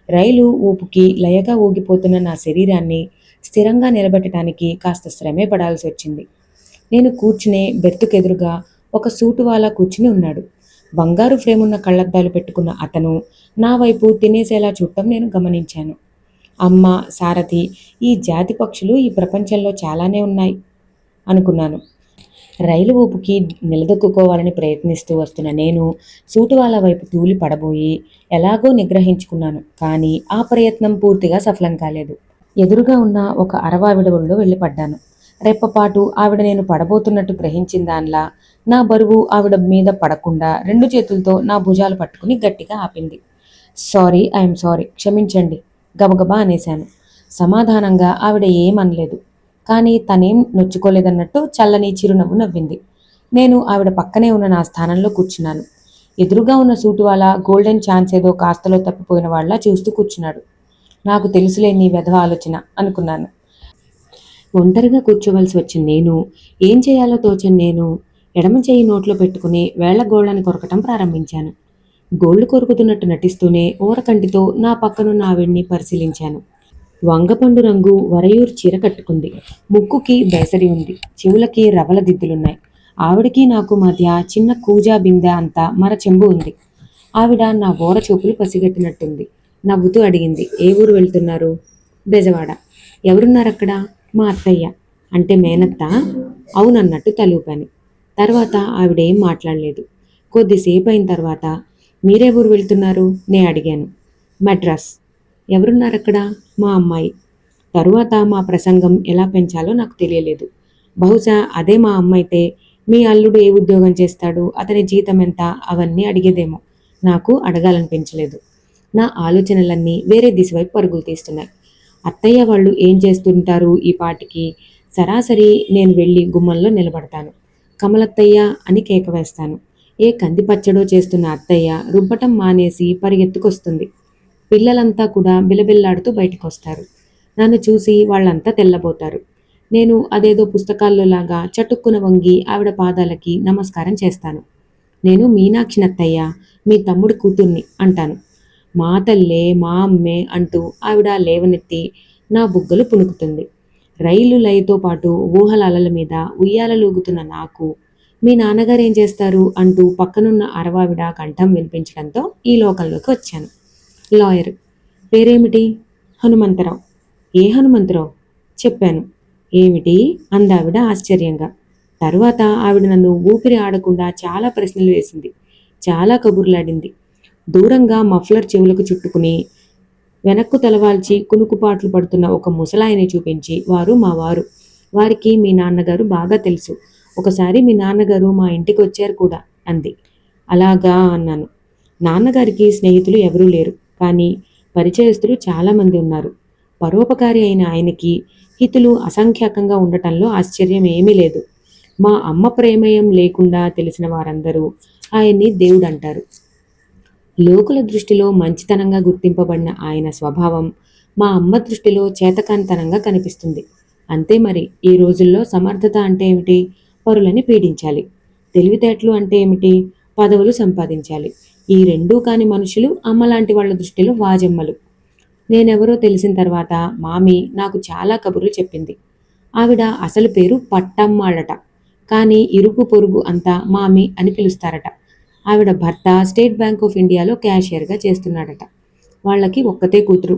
రైలు ఊపుకి లయగా ఊగిపోతున్న నా శరీరాన్ని స్థిరంగా నిలబెట్టడానికి కాస్త శ్రమే పడాల్సి వచ్చింది. నేను కూర్చునే బెర్తుకెదురుగా ఒక సూటువాలా కూర్చుని ఉన్నాడు. బంగారు ఫ్రేమున్న కళ్ళద్దాలు పెట్టుకున్న అతను నా వైపు తినేసేలా చూడటం నేను గమనించాను. అమ్మ, సారథి, ఈ జాతి పక్షులు ఈ ప్రపంచంలో చాలానే ఉన్నాయి అనుకున్నాను. రైలు ఊపుకి నిలదొక్కుకోవాలని ప్రయత్నిస్తూ వస్తున్న నేను సూటువాలా వైపు తూలి పడబోయి ఎలాగో నిగ్రహించుకున్నాను. కానీ ఆ ప్రయత్నం పూర్తిగా సఫలం కాలేదు. ఎదురుగా ఉన్న ఒక అరవావిడ ఒళ్ళో వెళ్ళి పడ్డాను. రెప్పపాటు ఆవిడ నేను పడబోతున్నట్టు గ్రహించిన దానిలా నా బరువు ఆవిడ మీద పడకుండా 2 చేతులతో నా భుజాలు పట్టుకుని గట్టిగా ఆపింది. సారీ, ఐఎమ్ సారీ, క్షమించండి గబగబా అనేశాను. సమాధానంగా ఆవిడ ఏమనలేదు. కానీ తనేం నొచ్చుకోలేదన్నట్టు చల్లని చిరునవ్వు నవ్వింది. నేను ఆవిడ పక్కనే ఉన్న నా స్థానంలో కూర్చున్నాను. ఎదురుగా ఉన్న సూటువాలా గోల్డెన్ ఛాన్స్ ఏదో కాస్తలో తప్పిపోయిన వాళ్ళ చూస్తూ కూర్చున్నాడు. నాకు తెలుసులే నీ వెధవ ఆలోచన అనుకున్నాను. ఒంటరిగా కూర్చోవలసి వచ్చిన నేను, ఏం చేయాలో తోచని నేను ఎడమ చెయ్యి నోట్లో పెట్టుకుని వేళ్ల గోళ్ళని కొరకటం ప్రారంభించాను. గోళ్లు కొరుకుతున్నట్టు నటిస్తూనే ఊరకంటితో నా పక్కనున్న ఆవిడ్ని పరిశీలించాను. వంగపండు రంగు వరయూర్ చీర కట్టుకుంది. ముక్కుకి బేసరి ఉంది. చెవులకి రవల దిద్దులున్నాయి. ఆవిడకి నాకు మధ్య చిన్న కూజా బిందె అంతా మర చెంబు ఉంది. ఆవిడ నా ఓర చూపులు పసిగట్టినట్టుంది. నవ్వుతూ అడిగింది, ఏ ఊరు వెళ్తున్నారు? బెజవాడ. ఎవరున్నారక్కడ? మా అత్తయ్య. అంటే మేనత్త? అవునన్నట్టు తలూపాను. తర్వాత ఆవిడేం మాట్లాడలేదు. కొద్దిసేపు అయిన తర్వాత, మీరే ఊరు వెళ్తున్నారు? నే అడిగాను. మద్రాస్. ఎవరున్నారక్కడ? మా అమ్మాయి. తరువాత మా ప్రసంగం ఎలా పెంచాలో నాకు తెలియలేదు. బహుశా అదే మా అమ్మ అయితే మీ అల్లుడు ఏ ఉద్యోగం చేస్తాడు, అతని జీతం ఎంత, అవన్నీ అడిగేదేమో. నాకు అడగాలనిపించలేదు. నా ఆలోచనలన్నీ వేరే దిశ వైపు పరుగులు తీస్తున్నాయి. అత్తయ్య వాళ్ళు ఏం చేస్తుంటారు ఈ పాటికి? సరాసరి నేను వెళ్ళి గుమ్మంలో నిలబడతాను. కమలత్తయ్య అని కేక వేస్తాను. ఏ కంది పచ్చడో చేస్తున్న అత్తయ్య రుబ్బటం మానేసి పరిగెత్తుకొస్తుంది. పిల్లలంతా కూడా బిలబిల్లాడుతూ బయటకొస్తారు. నన్ను చూసి వాళ్ళంతా తెల్లబోతారు. నేను అదేదో పుస్తకాల్లో లాగా చటుక్కున వంగి ఆవిడ పాదాలకి నమస్కారం చేస్తాను. నేను మీనాక్షినత్తయ్య, మీ తమ్ముడి కూతుర్ని అంటాను. మా తల్లే, మా అమ్మే అంటూ ఆవిడ లేవనెత్తి నా బుగ్గలు పుణుకుతుంది. రైలు లయతో పాటు ఊహల అలల మీద ఉయ్యాలలూగుతున్న నాకు, మీ నాన్నగారు ఏం చేస్తారు అంటూ పక్కనున్న అరవావిడ కంఠం వినిపించడంతో ఈ లోకంలోకి వచ్చాను. లాయర్. పేరేమిటి? హనుమంతరావు. ఏ హనుమంతరావు? చెప్పాను. ఏమిటి? అందావిడ ఆశ్చర్యంగా. తరువాత ఆవిడ నన్ను ఊపిరి ఆడకుండా చాలా ప్రశ్నలు వేసింది. చాలా కబుర్లాడింది. దూరంగా మఫ్లర్ చెవులకు చుట్టుకుని వెనక్కు తలవాల్చి కునుకుపాట్లు పడుతున్న ఒక ముసలాయని చూపించి, వారు మా వారు. వారికి మీ నాన్నగారు బాగా తెలుసు. ఒకసారి మీ నాన్నగారు మా ఇంటికి వచ్చారు కూడా అంది. అలాగా అన్నాను. నాన్నగారికి స్నేహితులు ఎవరూ లేరు. కానీ పరిచయస్తులు చాలామంది ఉన్నారు. పరోపకారి అయిన ఆయనకి హితులు అసంఖ్యాకంగా ఉండటంలో ఆశ్చర్యం ఏమీ లేదు. మా అమ్మ ప్రేమయం లేకుండా తెలిసిన వారందరూ ఆయన్ని దేవుడంటారు. లోకుల దృష్టిలో మంచితనంగా గుర్తింపబడిన ఆయన స్వభావం మా అమ్మ దృష్టిలో చేతకానితనంగా కనిపిస్తుంది. అంతే మరి, ఈ రోజుల్లో సమర్థత అంటే ఏమిటి? పరులని పీడించాలి. తెలివితేటలు అంటే ఏమిటి? పదవులు సంపాదించాలి. ఈ రెండూ కాని మనుషులు అమ్మలాంటి వాళ్ళ దృష్టిలో వాజమ్మలు. నేనెవరో తెలిసిన తర్వాత మామి నాకు చాలా కబుర్లు చెప్పింది. ఆవిడ అసలు పేరు పట్టమ్మాళ్ళట. కానీ ఇరుగు పొరుగు అంతా మామి అని పిలుస్తారట. ఆవిడ భర్త స్టేట్ బ్యాంక్ ఆఫ్ ఇండియాలో క్యాషియర్గా చేస్తున్నాడట. వాళ్ళకి ఒక్కతే కూతురు,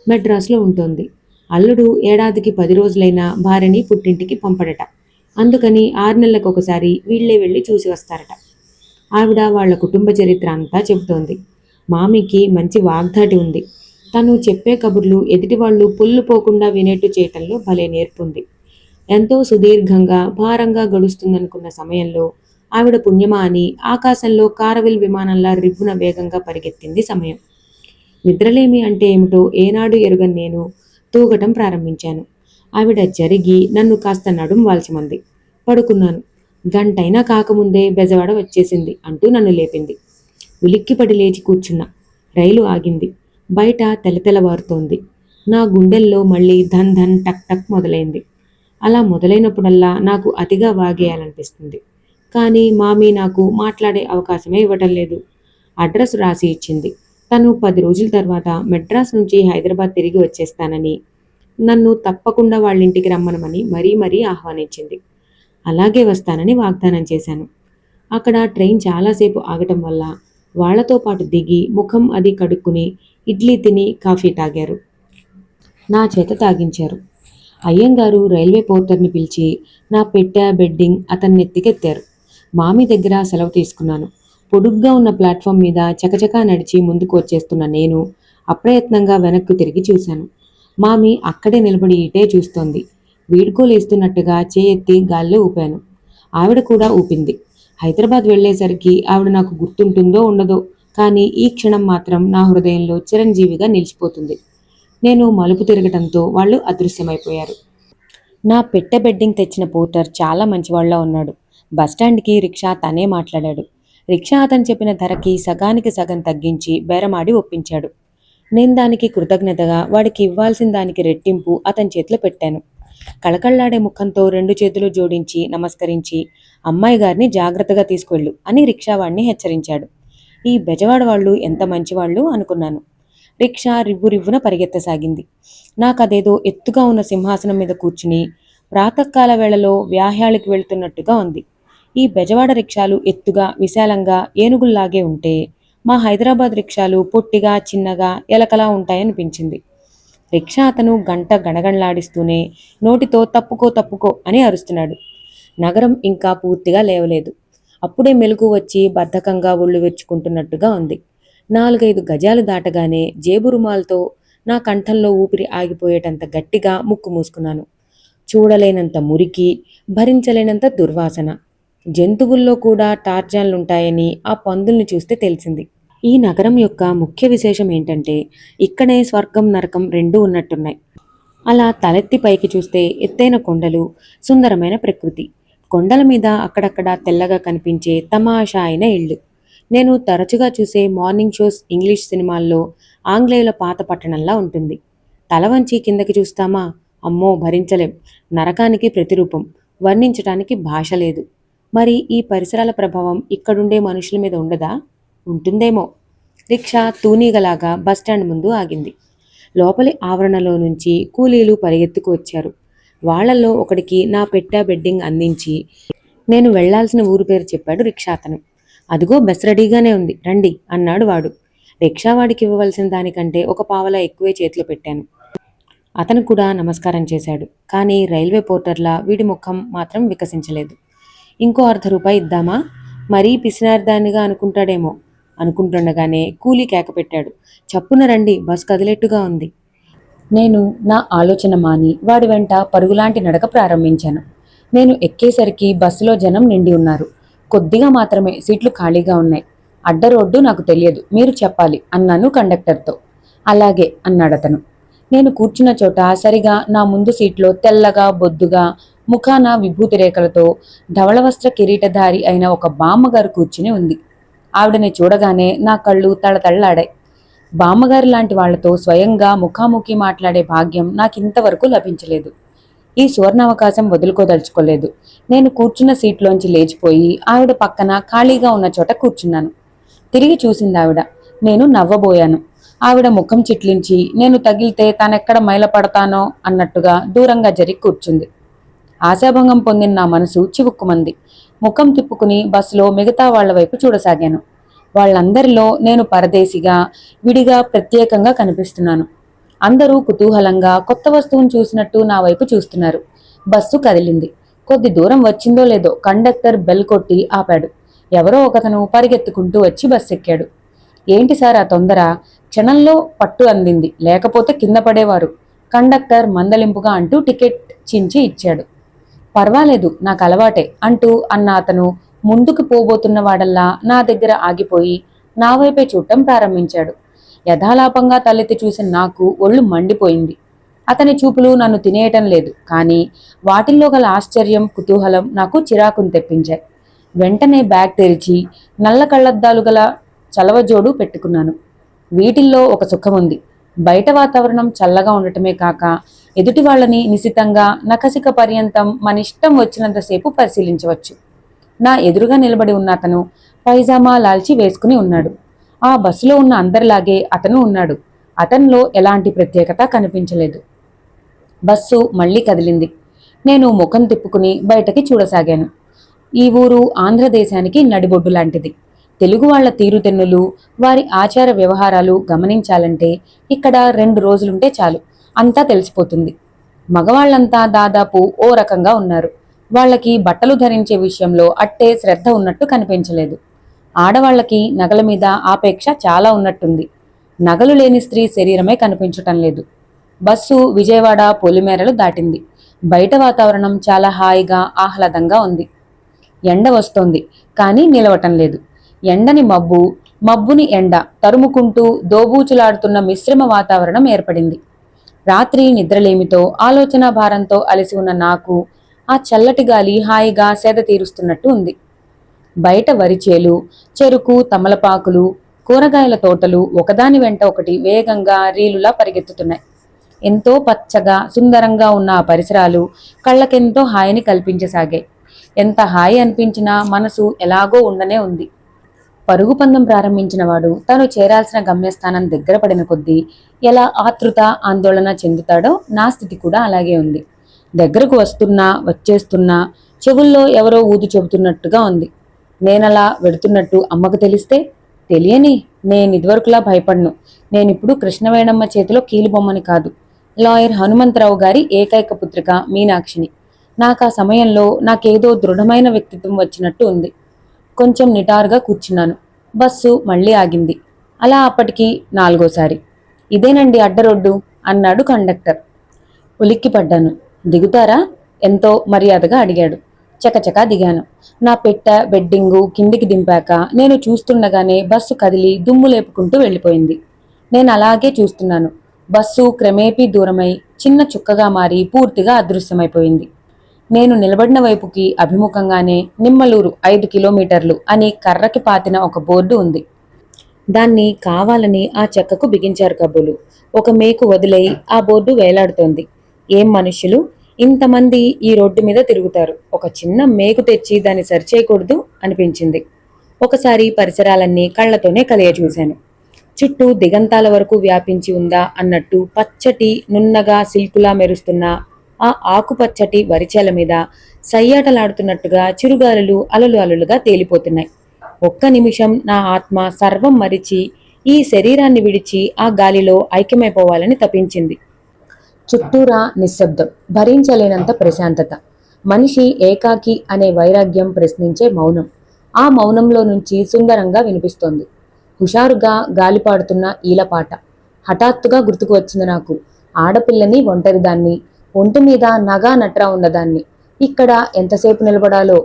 మెడ్రాస్లో ఉంటుంది. అల్లుడు ఏడాదికి 10 రోజులైనా భార్యని పుట్టింటికి పంపడట. అందుకని 6 నెలలకు ఒకసారి వీళ్ళే వెళ్ళి చూసి వస్తారట. ఆవిడ వాళ్ళ కుటుంబ చరిత్ర అంతా చెబుతోంది. మామికి మంచి వాగ్దాటి ఉంది. తను చెప్పే కబుర్లు ఎదుటివాళ్ళు పొల్లు పోకుండా వినేట్టు చేయటంలో భలే నేర్పుంది. ఎంతో సుదీర్ఘంగా భారంగా గడుస్తుందనుకున్న సమయంలో ఆవిడ పుణ్యమా అని ఆకాశంలో కారవిల్ విమానంలా రివ్వున వేగంగా పరిగెత్తింది సమయం. నిద్రలేమి అంటే ఏమిటో ఏనాడు ఎరుగని నేను తూగటం ప్రారంభించాను. ఆవిడ జరిగి నన్ను కాస్త నడుం వాల్చమంది. పడుకున్నాను. గంటైనా కాకముందే బెజవాడ వచ్చేసింది అంటూ నన్ను లేపింది. ఉలిక్కిపడి లేచి కూర్చున్నా. రైలు ఆగింది. బయట తెలతెలవారుతోంది. నా గుండెల్లో మళ్ళీ ధన్ ధన్ టక్ టక్ మొదలైంది. అలా మొదలైనప్పుడల్లా నాకు అతిగా వాగేయాలనిపిస్తుంది. కానీ మామీ నాకు మాట్లాడే అవకాశమే ఇవ్వటం లేదు. అడ్రస్ రాసి ఇచ్చింది. తను 10 రోజుల తర్వాత మెడ్రాస్ నుంచి హైదరాబాద్ తిరిగి వచ్చేస్తానని, నన్ను తప్పకుండా వాళ్ళింటికి రమ్మనమని మరీ మరీ ఆహ్వానించింది. అలాగే వస్తానని వాగ్దానం చేశాను. అక్కడ ట్రైన్ చాలాసేపు ఆగటం వల్ల వాళ్లతో పాటు దిగి ముఖం అది కడుక్కుని ఇడ్లీ తిని కాఫీ తాగారు. నా చేత తాగించారు. అయ్యంగారు రైల్వే పోర్టర్ని పిలిచి నా పెట్టె బెడ్డింగ్ అతన్ని ఎత్తికెత్తారు. మామి దగ్గర సెలవు తీసుకున్నాను. పొడుగ్గా ఉన్న ప్లాట్ఫామ్ మీద చకచకా నడిచి ముందుకు వచ్చేస్తున్న నేను అప్రయత్నంగా వెనక్కు తిరిగి చూశాను. మామి అక్కడే నిలబడి ఇటే చూస్తోంది. వీడ్కోలేస్తున్నట్టుగా చేయెత్తి గాల్లో ఊపాను. ఆవిడ కూడా ఊపింది. హైదరాబాద్ వెళ్లేసరికి ఆవిడ నాకు గుర్తుంటుందో ఉండదో, కానీ ఈ క్షణం మాత్రం నా హృదయంలో చిరంజీవిగా నిలిచిపోతుంది. నేను మలుపు తిరగటంతో వాళ్ళు అదృశ్యమైపోయారు. నా పెట్టె బెడ్డింగ్ తెచ్చిన పోర్టర్ చాలా మంచివాళ్ళ ఉన్నాడు. బస్టాండ్కి రిక్షా తనే మాట్లాడాడు. రిక్షా అతను చెప్పిన ధరకి సగానికి సగం తగ్గించి బేరమాడి ఒప్పించాడు. నేను దానికి కృతజ్ఞతగా వాడికి ఇవ్వాల్సిన దానికి రెట్టింపు అతని చేతిలో పెట్టాను. కళకళ్లాడే ముఖంతో 2 చేతులు జోడించి నమస్కరించి, అమ్మాయి గారిని జాగ్రత్తగా తీసుకువెళ్ళు అని రిక్షావాడిని హెచ్చరించాడు. ఈ బెజవాడ వాళ్ళు ఎంత మంచివాళ్ళు అనుకున్నాను. రిక్షా రివ్వు రివ్వున పరిగెత్తసాగింది. నాకదేదో ఎత్తుగా ఉన్న సింహాసనం మీద కూర్చుని ప్రాతకాల వేళలో వ్యాహ్యాళికి వెళ్తున్నట్టుగా ఉంది. ఈ బెజవాడ రిక్షాలు ఎత్తుగా విశాలంగా ఏనుగుల్లాగే ఉంటే, మా హైదరాబాద్ రిక్షాలు పొట్టిగా చిన్నగా ఎలకలా ఉంటాయనిపించింది. రిక్షా అతను గంట గణగణలాడిస్తూనే నోటితో తప్పుకో తప్పుకో అని అరుస్తున్నాడు. నగరం ఇంకా పూర్తిగా లేవలేదు. అప్పుడే మెలకు వచ్చి బద్ధకంగా ఒళ్ళు వెచ్చుకుంటున్నట్టుగా ఉంది. 4-5 గజాలు దాటగానే జేబు రుమాల్తో నా కంఠంలో ఊపిరి ఆగిపోయేటంత గట్టిగా ముక్కు మూసుకున్నాను. చూడలేనంత మురికి, భరించలేనంత దుర్వాసన. జంతువుల్లో కూడా టార్జాన్లుంటాయని ఆ పందుల్ని చూస్తే తెలిసింది. ఈ నగరం యొక్క ముఖ్య విశేషం ఏంటంటే, ఇక్కడే స్వర్గం నరకం రెండూ ఉన్నట్టున్నాయి. అలా తలెత్తి పైకి చూస్తే ఎత్తైన కొండలు, సుందరమైన ప్రకృతి. కొండల మీద అక్కడక్కడ తెల్లగా కనిపించే తమాషా అయిన ఇళ్ళు. నేను తరచుగా చూసే మార్నింగ్ షోస్ ఇంగ్లీష్ సినిమాల్లో ఆంగ్లేయుల పాత పట్టణంలా ఉంటుంది. తల వంచి కిందకి చూస్తామా, అమ్మో భరించలేం. నరకానికి ప్రతిరూపం. వర్ణించటానికి భాష లేదు. మరి ఈ పరిసరాల ప్రభావం ఇక్కడుండే మనుషుల మీద ఉండదా? ఉంటుందేమో. రిక్షా తూనీగలాగా బస్టాండ్ ముందు ఆగింది. లోపలి ఆవరణలో నుంచి కూలీలు పరిగెత్తుకు వచ్చారు. వాళ్లలో ఒకడికి నా పెట్టె బెడ్డింగ్ అందించి నేను వెళ్లాల్సిన ఊరు పేరు చెప్పాడు రిక్షా అతను. అదిగో బస్ రెడీగానే ఉంది, రండి అన్నాడు వాడు. రిక్షావాడికి ఇవ్వవలసిన దానికంటే 1 పావలా ఎక్కువే చేతిలో పెట్టాను. అతను కూడా నమస్కారం చేశాడు. కానీ రైల్వే పోర్టర్లా వీడి ముఖం మాత్రం వికసించలేదు. ఇంకో ₹1/2 ఇద్దామా? మరీ పిసినారిదానిగా అనుకుంటాడేమో అనుకుంటుండగానే కూలీ కేక పెట్టాడు. చప్పున రండి, బస్ కదిలేట్టుగా ఉంది. నేను నా ఆలోచన మాని వాడి వెంట పరుగులాంటి నడక ప్రారంభించాను. నేను ఎక్కేసరికి బస్సులో జనం నిండి ఉన్నారు. కొద్దిగా మాత్రమే సీట్లు ఖాళీగా ఉన్నాయి. అడ్డరోడ్డు నాకు తెలియదు, మీరు చెప్పాలి అన్నాను కండక్టర్తో. అలాగే అన్నాడతను. నేను కూర్చున్న చోట సరిగా నా ముందు సీట్లో తెల్లగా బొద్దుగా ముఖాన విభూతి రేఖలతో ధవళవస్త్ర కిరీటధారి అయిన ఒక బామ్మగారు కూర్చుని ఉంది. ఆవిడని చూడగానే నా కళ్ళు తళతళలాడాయి. బామ్మగారి లాంటి వాళ్లతో స్వయంగా ముఖాముఖి మాట్లాడే భాగ్యం నాకింతవరకు లభించలేదు. ఈ సువర్ణావకాశం వదులుకోదలుచుకోలేదు. నేను కూర్చున్న సీట్లోంచి లేచిపోయి ఆవిడ పక్కన ఖాళీగా ఉన్న చోట కూర్చున్నాను. తిరిగి చూసిందావిడ. నేను నవ్వబోయాను. ఆవిడ ముఖం చిట్లించి నేను తగిలితే తానెక్కడ మైలపడతానో అన్నట్టుగా దూరంగా జరిగి కూర్చుంది. ఆశాభంగం పొందిన నా మనసు చివుక్కుమంది. ముఖం తిప్పుకుని బస్సులో మిగతా వాళ్ల వైపు చూడసాగాను. వాళ్లందరిలో నేను పరదేశిగా, విడిగా, ప్రత్యేకంగా కనిపిస్తున్నాను. అందరూ కుతూహలంగా కొత్త వస్తువును చూసినట్టు నా వైపు చూస్తున్నారు. బస్సు కదిలింది. కొద్ది దూరం వచ్చిందో లేదో కండక్టర్ బెల్ కొట్టి ఆపాడు. ఎవరో ఒకతను పరిగెత్తుకుంటూ వచ్చి బస్సు ఎక్కాడు. ఏంటి సార్ ఆ తొందర? క్షణంలో పట్టు అందింది, లేకపోతే కింద పడేవారు. కండక్టర్ మందలింపుగా అంటూ టికెట్ చించి ఇచ్చాడు. పర్వాలేదు, నాకు అలవాటే అంటూ అన్న అతను ముందుకు పోబోతున్న వాడల్లా నా దగ్గర ఆగిపోయి నా వైపే చూడటం ప్రారంభించాడు. యథాలాపంగా తలెత్తి చూసిన నాకు ఒళ్ళు మండిపోయింది. అతని చూపులు నన్ను తినేయటం లేదు, కానీ వాటిల్లో గల ఆశ్చర్యం, కుతూహలం నాకు చిరాకును తెప్పించాయి. వెంటనే బ్యాగ్ తెరిచి నల్ల కళ్లద్దాలు గల చలవజోడు పెట్టుకున్నాను. వీటిల్లో ఒక సుఖముంది. బయట వాతావరణం చల్లగా ఉండటమే కాక ఎదుటి వాళ్ళని నిశితంగా నఖశిఖ పర్యంతం మన ఇష్టం వచ్చినంతసేపు పరిశీలించవచ్చు. నా ఎదురుగా నిలబడి ఉన్న అతను పైజామా లాల్చి వేసుకుని ఉన్నాడు. ఆ బస్సులో ఉన్న అందరిలాగే అతను ఉన్నాడు. అతనిలో ఎలాంటి ప్రత్యేకత కనిపించలేదు. బస్సు మళ్లీ కదిలింది. నేను ముఖం తిప్పుకుని బయటకి చూడసాగాను. ఈ ఊరు ఆంధ్రదేశానికి నడిబొడ్డు లాంటిది. తెలుగు వాళ్ల తీరుతెన్నులు, వారి ఆచార వ్యవహారాలు గమనించాలంటే ఇక్కడ 2 రోజులుంటే చాలు, అంతా తెలిసిపోతుంది. మగవాళ్లంతా దాదాపు ఓ రకంగా ఉన్నారు. వాళ్లకి బట్టలు ధరించే విషయంలో అట్టే శ్రద్ధ ఉన్నట్టు కనిపించలేదు. ఆడవాళ్లకి నగల మీద ఆపేక్ష చాలా ఉన్నట్టుంది. నగలు లేని స్త్రీ శరీరమే కనిపించటం లేదు. బస్సు విజయవాడ పొలిమేరలు దాటింది. బయట వాతావరణం చాలా హాయిగా, ఆహ్లాదంగా ఉంది. ఎండ వస్తోంది, కానీ నిలవటం లేదు. ఎండని మబ్బు, మబ్బుని ఎండ తరుముకుంటూ దోబూచులాడుతున్న మిశ్రమ వాతావరణం ఏర్పడింది. రాత్రి నిద్రలేమితో, ఆలోచన భారంతో అలసి ఉన్న నాకు ఆ చల్లటి గాలి హాయిగా సేద తీరుస్తున్నట్టు ఉంది. బయట వరిచేలు, చెరుకు, తమలపాకులు, కూరగాయల తోటలు ఒకదాని వెంట ఒకటి వేగంగా రీలులా పరిగెత్తుతున్నాయి. ఎంతో పచ్చగా, సుందరంగా ఉన్న ఆ పరిసరాలు కళ్ళకెంతో హాయిని కల్పించసాగాయి. ఎంత హాయి అనిపించినా మనసు ఎలాగో ఉండనే ఉంది. పరుగు పందెం ప్రారంభించిన వాడు తను చేరాల్సిన గమ్యస్థానం దగ్గర పడిన కొద్దీ ఎలా ఆతృత, ఆందోళన చెందుతాడో నా స్థితి కూడా అలాగే ఉంది. దగ్గరకు వస్తున్నా, వచ్చేస్తున్నా చెవుల్లో ఎవరో ఊదు చెబుతున్నట్టుగా ఉంది. నేనలా వెడుతున్నట్టు అమ్మకు తెలిస్తే? తెలియని, నేనిదివరకులా భయపడ్ను. నేనిప్పుడు కృష్ణవేణమ్మ చేతిలో కీలుబొమ్మని కాదు, లాయర్ హనుమంతరావు గారి ఏకైక పుత్రిక మీనాక్షిని. నాకా సమయంలో నాకేదో దృఢమైన వ్యక్తిత్వం వచ్చినట్టు ఉంది. కొంచెం నిటారుగా కూర్చున్నాను. బస్సు మళ్లీ ఆగింది. అలా అప్పటికి 4వసారి. ఇదేనండి అడ్డరోడ్డు అన్నాడు కండక్టర్. ఉలిక్కిపడ్డాను. దిగుతారా? ఎంతో మర్యాదగా అడిగాడు. చకచకా దిగాను. నా పెట్టె, బెడ్డింగు కిందికి దింపాక నేను చూస్తుండగానే బస్సు కదిలి దుమ్ము లేపుకుంటూ వెళ్ళిపోయింది. నేను అలాగే చూస్తున్నాను. బస్సు క్రమేపీ దూరమై చిన్న చుక్కగా మారి పూర్తిగా అదృశ్యమైపోయింది. నేను నిలబడిన వైపుకి అభిముఖంగానే నిమ్మలూరు 5 కిలోమీటర్లు అని కర్రకి పాతిన ఒక బోర్డు ఉంది. దాన్ని కావాలని ఆ చెక్కకు బిగించారు కబులు. ఒక మేకు వదిలై ఆ బోర్డు వేలాడుతోంది. ఏం మనుష్యులు, ఇంతమంది ఈ రోడ్డు మీద తిరుగుతారు, ఒక చిన్న మేకు తెచ్చి దాన్ని సరిచేయకూడదు అనిపించింది. ఒకసారి పరిసరాలన్నీ కళ్లతోనే కలియచూశాను. చుట్టూ దిగంతాల వరకు వ్యాపించి ఉందా అన్నట్టు పచ్చటి, నున్నగా సిల్కులా మెరుస్తున్న ఆ ఆకుపచ్చటి వరిచేల మీద సయ్యాటలాడుతున్నట్టుగా చిరుగాలులు అలలు అలలుగా తేలిపోతున్నాయి. ఒక్క నిమిషం నా ఆత్మ సర్వం మరిచి ఈ శరీరాన్ని విడిచి ఆ గాలిలో ఐక్యమైపోవాలని తపించింది. చుట్టూరా నిశ్శబ్దం, భరించలేనంత ప్రశాంతత. మనిషి ఏకాకి అనే వైరాగ్యం ప్రశ్నించే మౌనం. ఆ మౌనంలో నుంచి సుందరంగా వినిపిస్తోంది హుషారుగా గాలిపాడుతున్న ఈలపాట. హఠాత్తుగా గుర్తుకు వచ్చింది నాకు. ఆడపిల్లని, ఒంటరిదాన్ని, ఒంటి మీద నగా నట్రా ఉన్నదాన్ని. ఇక్కడ ఎంతసేపు నిలబడాలో?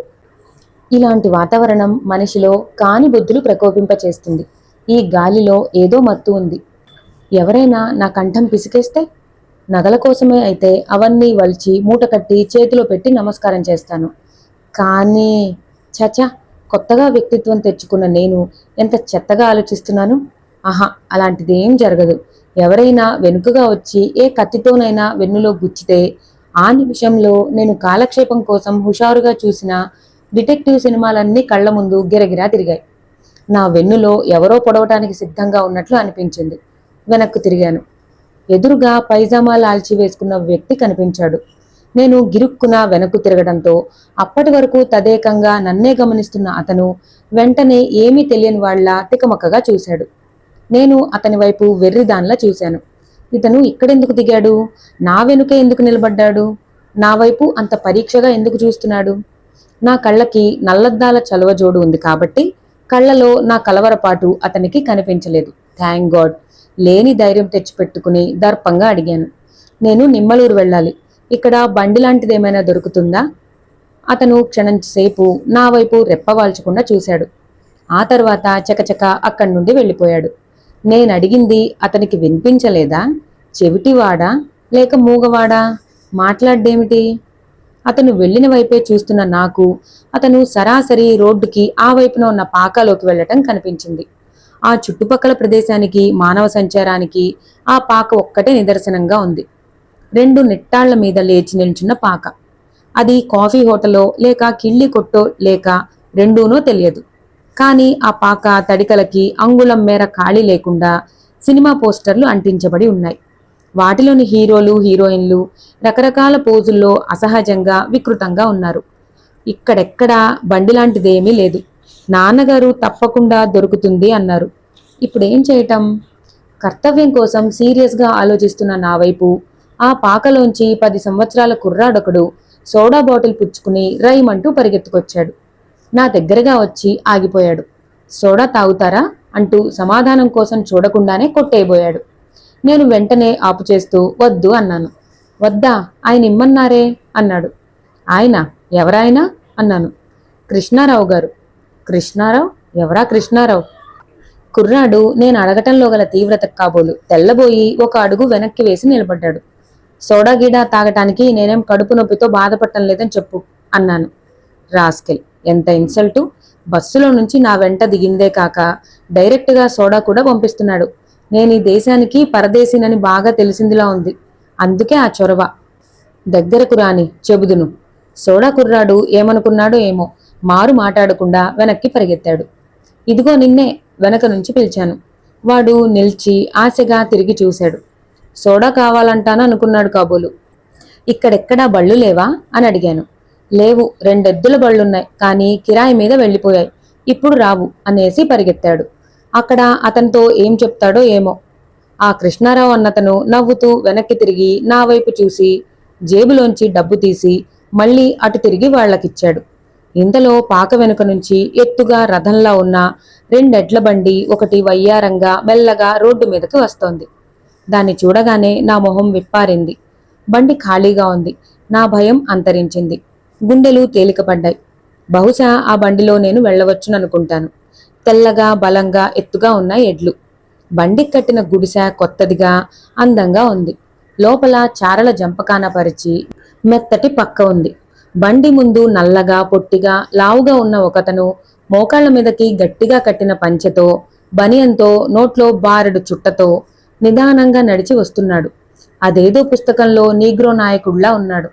ఇలాంటి వాతావరణం మనిషిలో కాని బుద్ధులు ప్రకోపింపచేస్తుంది. ఈ గాలిలో ఏదో మత్తు ఉంది. ఎవరైనా నా కంఠం పిసికేస్తే? నగల కోసమే అయితే అవన్నీ వల్చి మూటకట్టి చేతిలో పెట్టి నమస్కారం చేస్తాను. కానీ చచ, కొత్తగా వ్యక్తిత్వం తెచ్చుకున్న నేను ఎంత చెత్తగా ఆలోచిస్తున్నాను. ఆహా, అలాంటిది ఏం జరగదు. ఎవరైనా వెనుకగా వచ్చి ఏ కత్తితోనైనా వెన్నులో గుచ్చితే ఆ నిమిషంలో నేను కాలక్షేపం కోసం హుషారుగా చూసిన డిటెక్టివ్ సినిమాలన్నీ కళ్ళ ముందు గిరగిరా తిరిగాయి. నా వెన్నులో ఎవరో పొడవటానికి సిద్ధంగా ఉన్నట్లు అనిపించింది. వెనక్కు తిరిగాను. ఎదురుగా పైజామా లాల్చి వేసుకున్న వ్యక్తి కనిపించాడు. నేను గిరుక్కున వెనక్కు తిరగడంతో అప్పటి వరకు తదేకంగా నన్నే గమనిస్తున్న అతను వెంటనే ఏమీ తెలియని వాళ్ళ తికమకగా చూశాడు. నేను అతని వైపు వెర్రిదాన్లా చూశాను. ఇతను ఇక్కడెందుకు దిగాడు? నా వెనుకే ఎందుకు నిలబడ్డాడు? నా వైపు అంత పరీక్షగా ఎందుకు చూస్తున్నాడు? నా కళ్ళకి నల్లద్దాల చలవజోడు ఉంది కాబట్టి కళ్ళలో నా కలవరపాటు అతనికి కనిపించలేదు. Thank God. లేని ధైర్యం తెచ్చిపెట్టుకుని దర్పంగా అడిగాను. నేను నిమ్మలూరు వెళ్ళాలి. ఇక్కడ బండి లాంటిదేమైనా దొరుకుతుందా? అతను క్షణంసేపు నా వైపు రెప్పవాల్చకుండా చూశాడు. ఆ తర్వాత చకచక అక్కడి నుండి వెళ్ళిపోయాడు. నేనడిగింది అతనికి వినిపించలేదా? చెవిటివాడా లేక మూగవాడా? మాట్లాడ్డేమిటి? అతను వెళ్ళిన వైపే చూస్తున్న నాకు అతను సరాసరి రోడ్డుకి ఆ వైపున ఉన్న పాకలోకి వెళ్ళటం కనిపించింది. ఆ చుట్టుపక్కల ప్రదేశానికి, మానవ సంచారానికి ఆ పాక ఒక్కటే నిదర్శనంగా ఉంది. 2 నిట్టాళ్ల మీద లేచి నిల్చున్న పాక. అది కాఫీ హోటలో లేక కిళ్ళి కొట్టో లేక రెండూనో తెలియదు. కానీ ఆ పాక తడికలకి అంగుళం మేర ఖాళీ లేకుండా సినిమా పోస్టర్లు అంటించబడి ఉన్నాయి. వాటిలోని హీరోలు, హీరోయిన్లు రకరకాల పోజుల్లో అసహజంగా, వికృతంగా ఉన్నారు. ఇక్కడెక్కడా బండి లాంటిదేమీ లేదు. నాన్నగారు తప్పకుండా దొరుకుతుంది అన్నారు. ఇప్పుడేం చేయటం? కర్తవ్యం కోసం సీరియస్గా ఆలోచిస్తున్న నా వైపు ఆ పాకలోంచి 10 సంవత్సరాల కుర్రాడొకడు సోడా బాటిల్ పుచ్చుకుని రైమంటూ పరిగెత్తుకొచ్చాడు. నా దగ్గరగా వచ్చి ఆగిపోయాడు. సోడా తాగుతారా అంటూ సమాధానం కోసం చూడకుండానే కొట్టేయబోయాడు. నేను వెంటనే ఆపు చేస్తూ వద్దు అన్నాను. వద్దా? ఆయన ఇమ్మన్నారే అన్నాడు. ఆయన? ఎవరాయన అన్నాను. కృష్ణారావు గారు. కృష్ణారావు? ఎవరా కృష్ణారావు? కుర్రాడు నేను అడగటంలో గల తీవ్రత కాబోలు తెల్లబోయి ఒక అడుగు వెనక్కి వేసి నిలబడ్డాడు. సోడా గీడా తాగటానికి నేనేం కడుపు నొప్పితో బాధపడటం లేదని చెప్పు అన్నాను. రాస్కెల్, ఎంత ఇన్సల్టు! బస్సులో నుంచి నా వెంట దిగిందే కాక డైరెక్ట్గా సోడా కూడా పంపిస్తున్నాడు. నేను ఈ దేశానికి పరదేశీనని బాగా తెలిసిందిలా ఉంది. అందుకే ఆ చొరవ. దగ్గరకు రాని చెబుదును. సోడా కుర్రాడు ఏమనుకున్నాడో ఏమో మారు మాట్లాడకుండా వెనక్కి పరిగెత్తాడు. ఇదిగో నిన్నే వెనక నుంచి పిలిచాను. వాడు నిల్చి ఆశగా తిరిగి చూశాడు. సోడా కావాలంటాను అనుకున్నాడు కాబోలు. ఇక్కడెక్కడా బళ్ళు లేవా అని అడిగాను. లేవు, 2 ఎద్దుల బళ్ళున్నాయి, కానీ కిరాయి మీద వెళ్ళిపోయాయి, ఇప్పుడు రావు అనేసి పరిగెత్తాడు. అక్కడ అతనితో ఏం చెప్తాడో ఏమో. ఆ కృష్ణారావు అన్నతను నవ్వుతూ వెనక్కి తిరిగి నా వైపు చూసి జేబులోంచి డబ్బు తీసి మళ్ళీ అటు తిరిగి వాళ్లకిచ్చాడు. ఇంతలో పాక వెనుక నుంచి ఎత్తుగా రథంలా ఉన్న 2 ఎడ్ల బండి ఒకటి వయ్యారంగా మెల్లగా రోడ్డు మీదకి వస్తోంది. దాన్ని చూడగానే నా మొహం విప్పారింది. బండి ఖాళీగా ఉంది. నా భయం అంతరించింది. గుండెలు తేలికపడ్డాయి. బహుశా ఆ బండిలో నేను వెళ్ళవచ్చుననుకుంటాను. తెల్లగా, బలంగా, ఎత్తుగా ఉన్నాయి ఎడ్లు. బండికి కట్టిన గుడిసె కొత్తదిగా, అందంగా ఉంది. లోపల చారల జంపకాన పరిచి మెత్తటి పక్క ఉంది. బండి ముందు నల్లగా, పొట్టిగా, లావుగా ఉన్న ఒకతను మోకాళ్ల మీదకి గట్టిగా కట్టిన పంచెతో, బనియంతో, నోట్లో బారెడు చుట్టతో నిదానంగా నడిచి వస్తున్నాడు. అదేదో పుస్తకంలో నీగ్రో నాయకుడిలా ఉన్నాడు.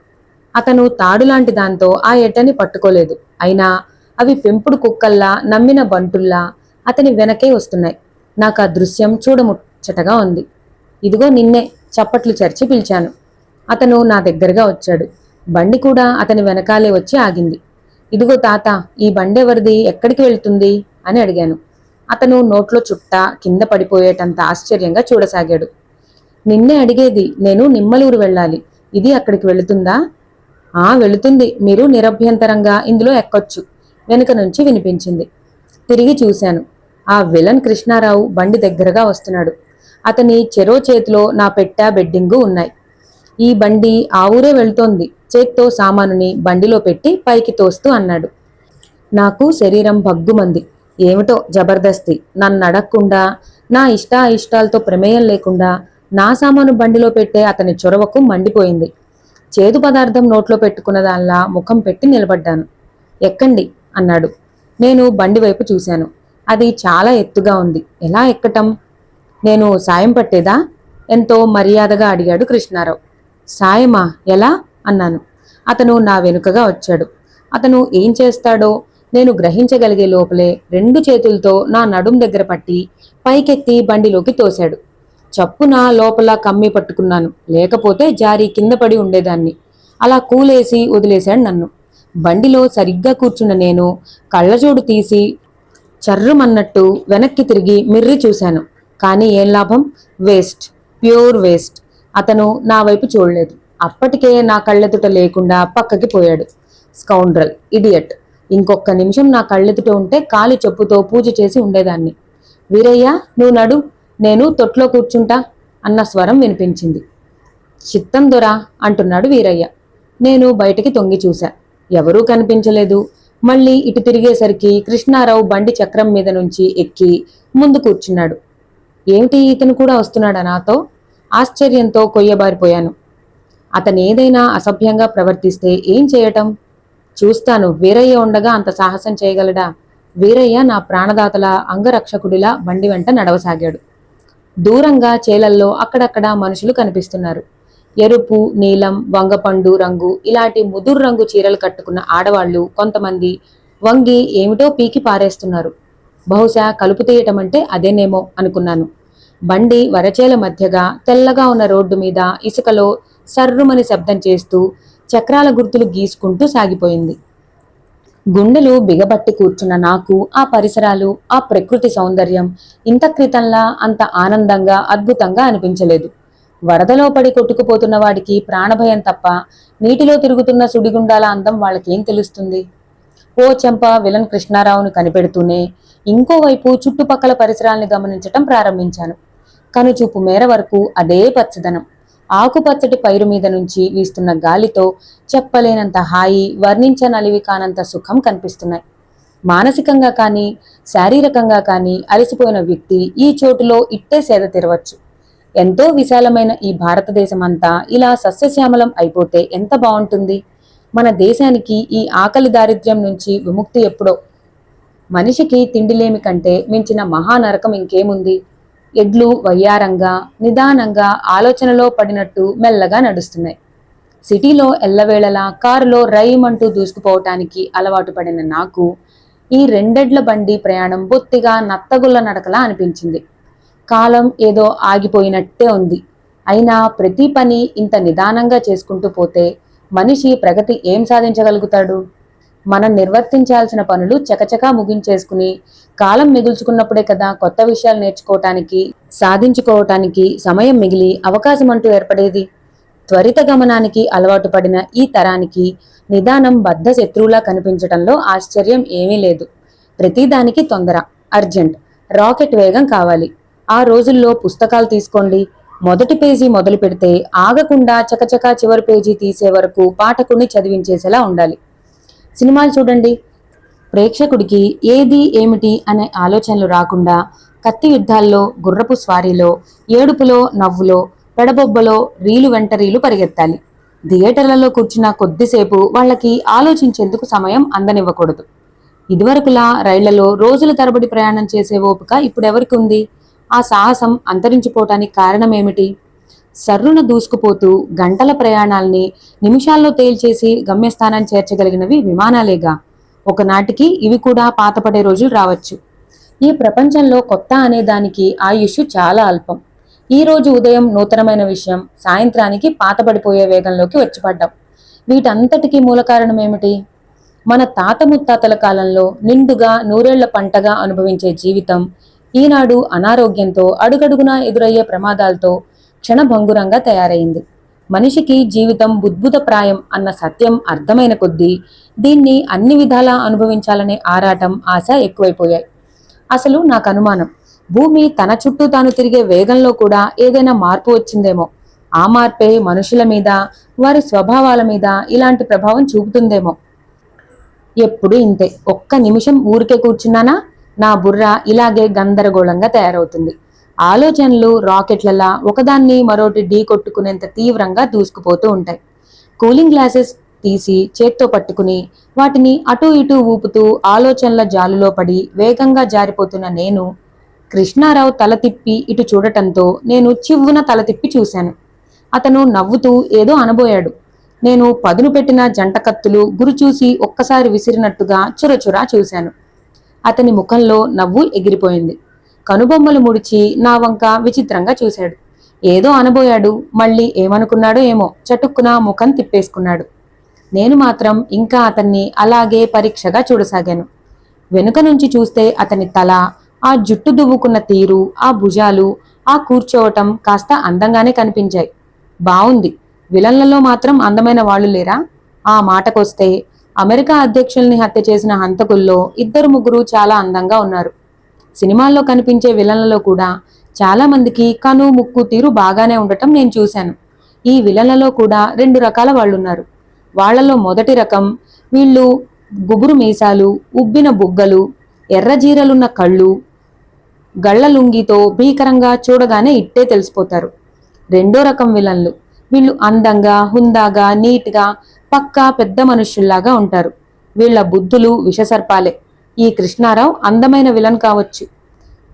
అతను తాడులాంటి దాంతో ఆ ఎడ్లని పట్టుకోలేదు. అయినా అవి పెంపుడు కుక్కల్లా, నమ్మిన బంటుల్లా అతని వెనకే వస్తున్నాయి. నాకు ఆ దృశ్యం చూడముచ్చటగా ఉంది. ఇదిగో నిన్నే చప్పట్లు చరిచి పిలిచాను. అతను నా దగ్గరగా వచ్చాడు. బండి కూడా అతని వెనకాలే వచ్చి ఆగింది. ఇదిగో తాత, ఈ బండెవరిది, ఎక్కడికి వెళ్తుంది అని అడిగాను. అతను నోట్లో చుట్ట కింద పడిపోయేటంత ఆశ్చర్యంగా చూడసాగాడు. నిన్నే అడిగేది, నేను నిమ్మలూరు వెళ్ళాలి. ఇది అక్కడికి వెళుతుందా? వెళుతుంది. మీరు నిరభ్యంతరంగా ఇందులో ఎక్కొచ్చు వెనుక నుంచి వినిపించింది. తిరిగి చూశాను. ఆ విలన్ కృష్ణారావు బండి దగ్గరగా వస్తున్నాడు. అతని చెరో చేతిలో నా పెట్టె, బెడ్డింగు ఉన్నాయి. ఈ బండి ఆ ఊరే వెళ్తోంది. చేత్తో సామానుని బండిలో పెట్టి పైకి తోస్తూ అన్నాడు. నాకు శరీరం భగ్గుమంది. ఏమిటో జబర్దస్తి. నన్ను అడగకుండా, నా ఇష్టాయిష్టాలతో ప్రమేయం లేకుండా నా సామాను బండిలో పెట్టే అతని చొరవకు మండిపోయింది. చేదు పదార్థం నోట్లో పెట్టుకున్న దానిలా ముఖం పెట్టి నిలబడ్డాను. ఎక్కండి అన్నాడు. నేను బండి వైపు చూశాను. అది చాలా ఎత్తుగా ఉంది. ఎలా ఎక్కటం? నేను సాయం పట్టేదా? ఎంతో మర్యాదగా అడిగాడు కృష్ణారావు. సాయమా? ఎలా? అన్నాను. అతను నా వెనుకగా వచ్చాడు. అతను ఏం చేస్తాడో నేను గ్రహించగలిగే లోపలే 2 చేతులతో నా నడుం దగ్గర పట్టి పైకెత్తి బండిలోకి తోశాడు. చప్పున లోపల కమ్మి పట్టుకున్నాను. లేకపోతే జారి కింద పడి ఉండేదాన్ని. అలా కూలేసి వదిలేశాడు నన్ను. బండిలో సరిగ్గా కూర్చున్న నేను కళ్ళజోడు తీసి చర్రుమన్నట్టు వెనక్కి తిరిగి మిర్రి చూశాను. కానీ ఏం లాభం? Waste, pure waste. అతను నా వైపు చూడలేదు. అప్పటికే నా కళ్ళెదుట లేకుండా పక్కకి పోయాడు. Scoundrel, idiot. ఇంకొక్క నిమిషం నా కళ్ళెదుట ఉంటే కాలి చెప్పుతో పూజ చేసి ఉండేదాన్ని. వీరయ్య, నువ్వు నడు, నేను తొట్లో కూర్చుంటా అన్న స్వరం వినిపించింది. చిత్తం దొరా అంటున్నాడు వీరయ్య. నేను బయటికి తొంగి చూశా. ఎవరూ కనిపించలేదు. మళ్ళీ ఇటు తిరిగేసరికి కృష్ణారావు బండి చక్రం మీద నుంచి ఎక్కి ముందు కూర్చున్నాడు. ఏమిటి, ఇతను కూడా వస్తున్నాడా నాతో? ఆశ్చర్యంతో కొయ్యబారిపోయాను. అతను ఏదైనా అసభ్యంగా ప్రవర్తిస్తే ఏం చేయటం? చూస్తాను. వీరయ్య ఉండగా అంత సాహసం చేయగలడా? వీరయ్య నా ప్రాణదాతల అంగరక్షకుడిలా బండి వెంట నడవసాగాడు. దూరంగా చేలల్లో అక్కడక్కడ మనుషులు కనిపిస్తున్నారు. ఎరుపు, నీలం, వంగపండు రంగు ఇలాంటి ముదురు రంగు చీరలు కట్టుకున్న ఆడవాళ్లు కొంతమంది వంగి ఏమిటో పీకి పారేస్తున్నారు. బహుశా కలుపు తీయటం అంటే అదేనేమో అనుకున్నాను. బండి వరచేల మధ్యగా తెల్లగా ఉన్న రోడ్డు మీద ఇసుకలో సర్రుమని శబ్దం చేస్తూ చక్రాల గుర్తులు గీసుకుంటూ సాగిపోయింది. గుండెలు బిగబట్టి కూర్చున్న నాకు ఆ పరిసరాలు, ఆ ప్రకృతి సౌందర్యం ఇంత క్రితంలా అంత ఆనందంగా, అద్భుతంగా అనిపించలేదు. వరదలో పడి కొట్టుకుపోతున్న వాడికి ప్రాణభయం తప్ప నీటిలో తిరుగుతున్న సుడిగుండాల అందం వాళ్ళకేం తెలుస్తుంది? ఓ చెంప విలన్ కృష్ణారావును కనిపెడుతూనే ఇంకోవైపు చుట్టుపక్కల పరిసరాల్ని గమనించటం ప్రారంభించాను. కనుచూపు మేర వరకు అదే పచ్చదనం. ఆకుపచ్చటి పైరు మీద నుంచి వీస్తున్న గాలితో చెప్పలేనంత హాయి, వర్ణించనలివి కానంత సుఖం కనిపిస్తున్నాయి. మానసికంగా కానీ శారీరకంగా కానీ అలసిపోయిన వ్యక్తి ఈ చోటులో ఇట్టే సేద తీరవచ్చు. ఎంతో విశాలమైన ఈ భారతదేశం అంతా ఇలా సస్యశ్యామలం అయిపోతే ఎంత బాగుంటుంది. మన దేశానికి ఈ ఆకలి దారిద్ర్యం నుంచి విముక్తి ఎప్పుడో. మనిషికి తిండిలేమి కంటే మించిన మహానరకం ఇంకేముంది? ఎడ్లు వయ్యారంగా, నిదానంగా ఆలోచనలో పడినట్టు మెల్లగా నడుస్తున్నాయి. సిటీలో ఎల్లవేళలా కారులో రైమంటూ దూసుకుపోవటానికి అలవాటు పడిన నాకు ఈ 2 ఎడ్ల బండి ప్రయాణం బొత్తిగా నత్తగుల్ల నడకలా అనిపించింది. కాలం ఏదో ఆగిపోయినట్టే ఉంది. అయినా ప్రతి పని ఇంత నిదానంగా చేసుకుంటూ పోతే మనిషి ప్రగతి ఏం సాధించగలుగుతాడు? మనం నిర్వర్తించాల్సిన పనులు చకచకా ముగించేసుకుని కాలం మిగుల్చుకున్నప్పుడే కదా కొత్త విషయాలు నేర్చుకోవటానికి, సాధించుకోవటానికి సమయం మిగిలి అవకాశం అంటూ ఏర్పడేది. త్వరిత గమనానికి అలవాటు పడిన ఈ తరానికి నిదానం బద్ధ శత్రువులా కనిపించటంలో ఆశ్చర్యం ఏమీ లేదు. ప్రతిదానికి తొందర, అర్జెంట్, రాకెట్ వేగం కావాలి. ఆ రోజుల్లో పుస్తకాలు తీసుకోండి. మొదటి పేజీ మొదలు పెడితే ఆగకుండా చకచకా చివరి పేజీ తీసే వరకు పాఠకుడిని చదివించేసేలా ఉండాలి. సినిమాలు చూడండి. ప్రేక్షకుడికి ఏది ఏమిటి అనే ఆలోచనలు రాకుండా కత్తి యుద్ధాల్లో, గుర్రపు స్వారీలో, ఏడుపులో, నవ్వులో, పెడబొబ్బలో రీలు వెంట రీలు పరిగెత్తాలి. థియేటర్లలో కూర్చున్న కొద్దిసేపు వాళ్ళకి ఆలోచించేందుకు సమయం అందనివ్వకూడదు. ఇదివరకులా రైళ్లలో రోజుల తరబడి ప్రయాణం చేసే ఓపిక ఇప్పుడెవరికి ఉంది? ఆ సాహసం అంతరించిపోవటానికి కారణమేమిటి? సర్రున దూసుకుపోతూ గంటల ప్రయాణాల్ని నిమిషాల్లో తేల్చేసి గమ్యస్థానాన్ని చేర్చగలిగినవి విమానాలేగా. ఒకనాటికి ఇవి కూడా పాతపడే రోజులు రావచ్చు. ఈ ప్రపంచంలో కొత్త అనేదానికి ఆయుష్ చాలా అల్పం. ఈ రోజు ఉదయం నూతనమైన విషయం సాయంత్రానికి పాతపడిపోయే వేగంలోకి వచ్చిపడ్డాం. వీటంతటికీ మూల కారణం ఏమిటి? మన తాత ముత్తాతల కాలంలో నిండుగా నూరేళ్ల పంటగా అనుభవించే జీవితం ఈనాడు అనారోగ్యంతో, అడుగడుగునా ఎదురయ్యే ప్రమాదాలతో క్షణభంగురంగా తయారైంది. మనిషికి జీవితం బుద్భుతప్రాయం అన్న సత్యం అర్థమైన కొద్దీ దీన్ని అన్ని విధాలా అనుభవించాలనే ఆరాటం, ఆశ ఎక్కువైపోయాయి. అసలు నాకు అనుమానం, భూమి తన చుట్టూ తాను తిరిగే వేగంలో కూడా ఏదైనా మార్పు వచ్చిందేమో. ఆ మార్పే మనుషుల మీద, వారి స్వభావాల మీద ఇలాంటి ప్రభావం చూపుతుందేమో. ఎప్పుడు ఇంతే. ఒక్క నిమిషం ఊరికే కూర్చున్నానా నా బుర్ర ఇలాగే గందరగోళంగా తయారవుతుంది. ఆలోచనలు రాకెట్లలా ఒకదాన్ని మరోటి ఢీ కొట్టుకునేంత తీవ్రంగా దూసుకుపోతూ ఉంటాయి. కూలింగ్ గ్లాసెస్ తీసి చేత్తో పట్టుకుని వాటిని అటూ ఇటూ ఊపుతూ ఆలోచనల జాలులో పడి వేగంగా జారిపోతున్న నేను కృష్ణారావు తల తిప్పి ఇటు చూడటంతో నేను చివ్వున తల తిప్పి చూశాను. అతను నవ్వుతూ ఏదో అనబోయాడు. నేను పదును పెట్టిన జంట కత్తులు గురిచూసి ఒక్కసారి విసిరినట్టుగా చురచురా చూశాను. అతని ముఖంలో నవ్వు ఎగిరిపోయింది. కనుబొమ్మలు ముడిచి నా వంక విచిత్రంగా చూశాడు. ఏదో అనబోయాడు. మళ్ళీ ఏమనుకున్నాడో ఏమో చటుక్కున ముఖం తిప్పేసుకున్నాడు. నేను మాత్రం ఇంకా అతన్ని అలాగే పరీక్షగా చూడసాగాను. వెనుక నుంచి చూస్తే అతని తల, ఆ జుట్టు దువ్వుకున్న తీరు, ఆ భుజాలు, ఆ కూర్చోవటం కాస్త అందంగానే కనిపించాయి. బావుంది. విలన్లలో మాత్రం అందమైన వాళ్ళు లేరా? ఆ మాటకొస్తే అమెరికా అధ్యక్షుల్ని హత్య చేసిన హంతకుల్లో 2-3 చాలా అందంగా ఉన్నారు. సినిమాల్లో కనిపించే విలన్లలో కూడా చాలా మందికి కను ముక్కు తీరు బాగానే ఉండటం నేను చూశాను. ఈ విలన్లలో కూడా 2 రకాల వాళ్ళున్నారు. వాళ్లలో మొదటి రకం వీళ్ళు గుబురు మీసాలు, ఉబ్బిన బుగ్గలు, ఎర్రజీరలున్న కళ్ళు, గళ్ల లుంగితో భీకరంగా చూడగానే ఇట్టే తెలిసిపోతారు. రెండో రకం విలన్లు వీళ్ళు అందంగా, హుందాగా, నీట్గా, పక్కా పెద్ద మనుష్యుల్లాగా ఉంటారు. వీళ్ల బుద్ధులు విషసర్పాలే. ఈ కృష్ణారావు అందమైన విలన్ కావచ్చు.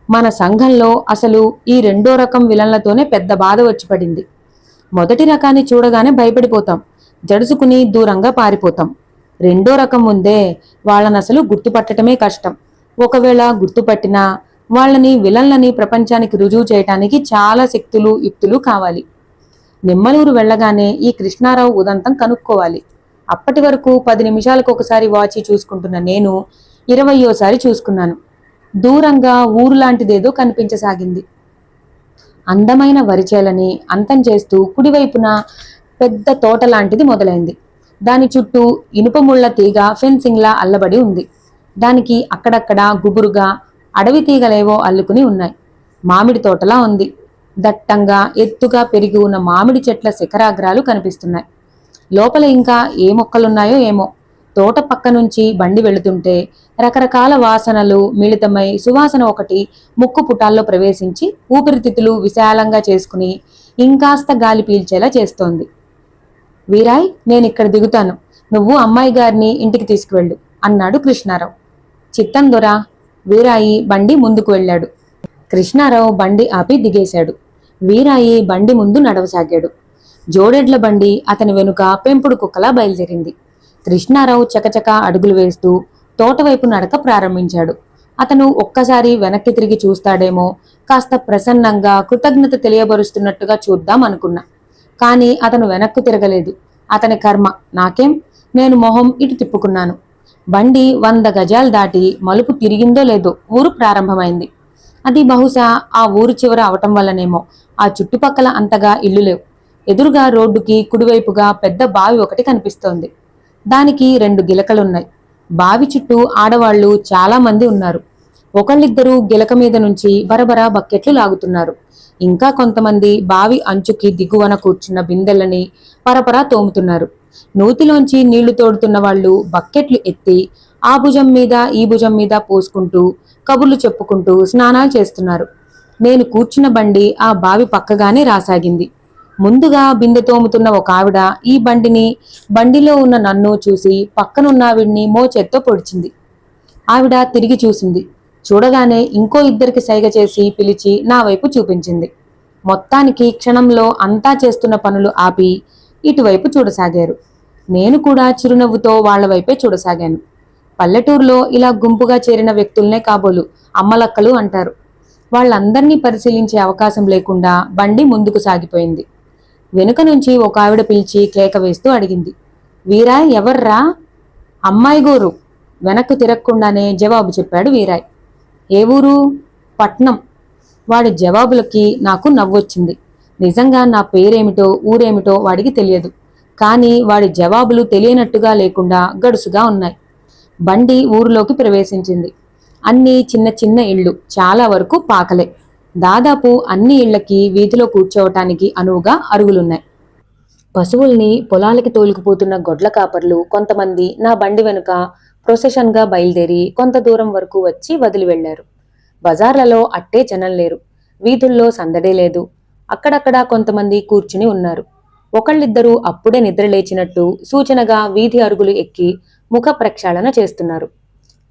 మన సంఘంలో అసలు ఈ రెండో రకం విలన్లతోనే పెద్ద బాధ వచ్చి పడింది. మొదటి రకాన్ని చూడగానే భయపడిపోతాం, జడుసుకుని దూరంగా పారిపోతాం. రెండో రకం ఉందే, వాళ్ళనసలు గుర్తుపట్టటమే కష్టం. ఒకవేళ గుర్తుపట్టినా వాళ్ళని విలన్లని ప్రపంచానికి రుజువు చేయటానికి చాలా శక్తులు, యుక్తులు కావాలి. నిమ్మలూరు వెళ్ళగానే ఈ కృష్ణారావు ఉదంతం కనుక్కోవాలి. అప్పటి వరకు 10 నిమిషాలకు ఒకసారి వాచి చూసుకుంటున్న నేను 20యోసారి చూసుకున్నాను. దూరంగా ఊరు లాంటిదేదో కనిపించసాగింది. అందమైన వరిచేలని అంతం చేస్తూ కుడివైపున పెద్ద తోట లాంటిది మొదలైంది. దాని చుట్టూ ఇనుప ముళ్ల తీగ ఫెన్సింగ్లా అల్లబడి ఉంది. దానికి అక్కడక్కడా గుబురుగా అడవి తీగలేవో అల్లుకుని ఉన్నాయి. మామిడి తోటలా ఉంది. దట్టంగా ఎత్తుగా పెరిగి ఉన్న మామిడి చెట్ల శిఖరాగ్రాలు కనిపిస్తున్నాయి. లోపల ఇంకా ఏ మొక్కలున్నాయో ఏమో. తోట పక్క నుంచి బండి వెళుతుంటే రకరకాల వాసనలు మిళితమై సువాసన ఒకటి ముక్కు పుటాల్లో ప్రవేశించి ఊపిరితిత్తులు విశాలంగా చేసుకుని ఇంకాస్త గాలి పీల్చేలా చేస్తోంది. వీరాయ్, నేనిక్కడ దిగుతాను, నువ్వు అమ్మాయి గారిని ఇంటికి తీసుకువెళ్ళు అన్నాడు కృష్ణారావు. చిత్తం దొరా. వీరాయి బండి ముందుకు వెళ్ళాడు. కృష్ణారావు బండి ఆపి దిగేశాడు. వీరాయి బండి ముందు నడవసాగాడు. జోడెడ్ల బండి అతని వెనుక పెంపుడు కుక్కలా బయలుదేరింది. కృష్ణారావు చకచకా అడుగులు వేస్తూ తోటవైపు నడక ప్రారంభించాడు. అతను ఒక్కసారి వెనక్కి తిరిగి చూస్తాడేమో, కాస్త ప్రసన్నంగా కృతజ్ఞత తెలియబరుస్తున్నట్టుగా చూద్దాం అనుకున్నా. కానీ అతను వెనక్కు తిరగలేదు. అతని కర్మ. నాకేం, నేను మొహం ఇటు తిప్పుకున్నాను. బండి 100 గజాలు దాటి మలుపు తిరిగిందో లేదో ఊరు ప్రారంభమైంది. అది బహుశా ఆ ఊరు చివర అవటం వల్లనేమో ఆ చుట్టుపక్కల అంతగా ఇల్లు లేవు. ఎదురుగా రోడ్డుకి కుడివైపుగా పెద్ద బావి ఒకటి కనిపిస్తోంది. దానికి 2 గిలకలున్నాయి. బావి చుట్టూ ఆడవాళ్లు చాలా మంది ఉన్నారు. ఒకళ్ళిద్దరూ గిలక మీద నుంచి బరబరా బకెట్లు లాగుతున్నారు. ఇంకా కొంతమంది బావి అంచుకి దిగువన కూర్చున్న బిందెలని పరపరా తోముతున్నారు. నూతిలోంచి నీళ్లు తోడుతున్న వాళ్ళు బకెట్లు ఎత్తి ఆ భుజం మీద ఈ భుజం మీద పోసుకుంటూ కబుర్లు చెప్పుకుంటూ స్నానాలు చేస్తున్నారు. నేను కూర్చున్న బండి ఆ బావి పక్కగానే రాసాగింది. ముందుగా బిందె తోముతున్న ఒక ఆవిడ ఈ బండిలో ఉన్న నన్ను చూసి పక్కనున్నావిడ్ని మోచేత్తో పొడిచింది. ఆవిడ తిరిగి చూసింది. చూడగానే ఇంకో 2కి సైగ చేసి పిలిచి నా వైపు చూపించింది. మొత్తానికి క్షణంలో అంతా చేస్తున్న పనులు ఆపి ఇటువైపు చూడసాగారు. నేను కూడా చిరునవ్వుతో వాళ్ల వైపే చూడసాగాను. పల్లెటూరులో ఇలా గుంపుగా చేరిన వ్యక్తుల్నే కాబోలు అమ్మలక్కలు అంటారు. వాళ్ళందర్నీ పరిశీలించే అవకాశం లేకుండా బండి ముందుకు సాగిపోయింది. వెనుక నుంచి ఒక ఆవిడ పిలిచి కేక వేస్తూ అడిగింది, వీరాయ్ ఎవర్రా? అమ్మాయి గోరు. వెనక్కు తిరగకుండానే జవాబు చెప్పాడు వీరాయ్. ఏ ఊరు? పట్నం. వాడి జవాబులకి నాకు నవ్వొచ్చింది. నిజంగా నా పేరేమిటో ఊరేమిటో వాడికి తెలియదు. కానీ వాడి జవాబులు తెలియనట్టుగా లేకుండా గడుసుగా ఉన్నాయి. బండి ఊరిలోకి ప్రవేశించింది. అన్నీ చిన్న చిన్న ఇళ్ళు, చాలా వరకు పాకలే. దాదాపు అన్ని ఇళ్లకి వీధిలో కూర్చోవటానికి అనువుగా అరుగులున్నాయి. పశువుల్ని పొలాలకి తోలుకుపోతున్న గొడ్ల కాపర్లు కొంతమంది నా బండి వెనుక ప్రొసెషన్గా బయలుదేరి కొంత దూరం వరకు వచ్చి వదిలి వెళ్లారు. బజార్లలో అట్టే జనం లేరు. వీధుల్లో సందడే లేదు. అక్కడక్కడా కొంతమంది కూర్చుని ఉన్నారు. ఒకళ్ళిద్దరూ అప్పుడే నిద్రలేచినట్టు సూచనగా వీధి అరుగులు ఎక్కి ముఖ ప్రక్షాళన చేస్తున్నారు.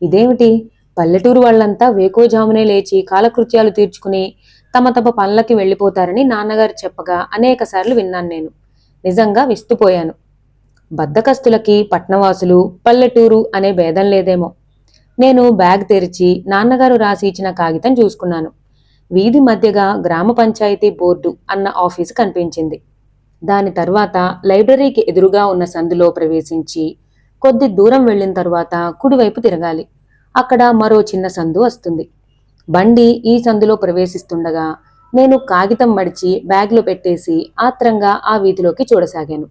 ఇదేమిటి, పల్లెటూరు వాళ్ళంతా వేకువజామునే లేచి కాలకృత్యాలు తీర్చుకుని తమ తమ పనులకి వెళ్ళిపోతారని నాన్నగారు చెప్పగా అనేకసార్లు విన్నాను నేను. నిజంగా విస్తుపోయాను. బద్దకస్తులకి పట్నవాసులు, పల్లెటూరు అనే భేదం లేదేమో. నేను బ్యాగ్ తెరిచి నాన్నగారు రాసి ఇచ్చిన కాగితం చూసుకున్నాను. వీధి మధ్యగా గ్రామ పంచాయతీ బోర్డు అన్న ఆఫీసు కనిపించింది. దాని తర్వాత లైబ్రరీకి ఎదురుగా ఉన్న సందులో ప్రవేశించి కొద్ది దూరం వెళ్ళిన తరువాత కుడివైపు తిరగాలి. అక్కడ మరో చిన్న సందు వస్తుంది. బండి ఈ సందులో ప్రవేశిస్తుండగా నేను కాగితం మడిచి బ్యాగ్లో పెట్టేసి ఆత్రంగా ఆ వీధిలోకి చూడసాగాను.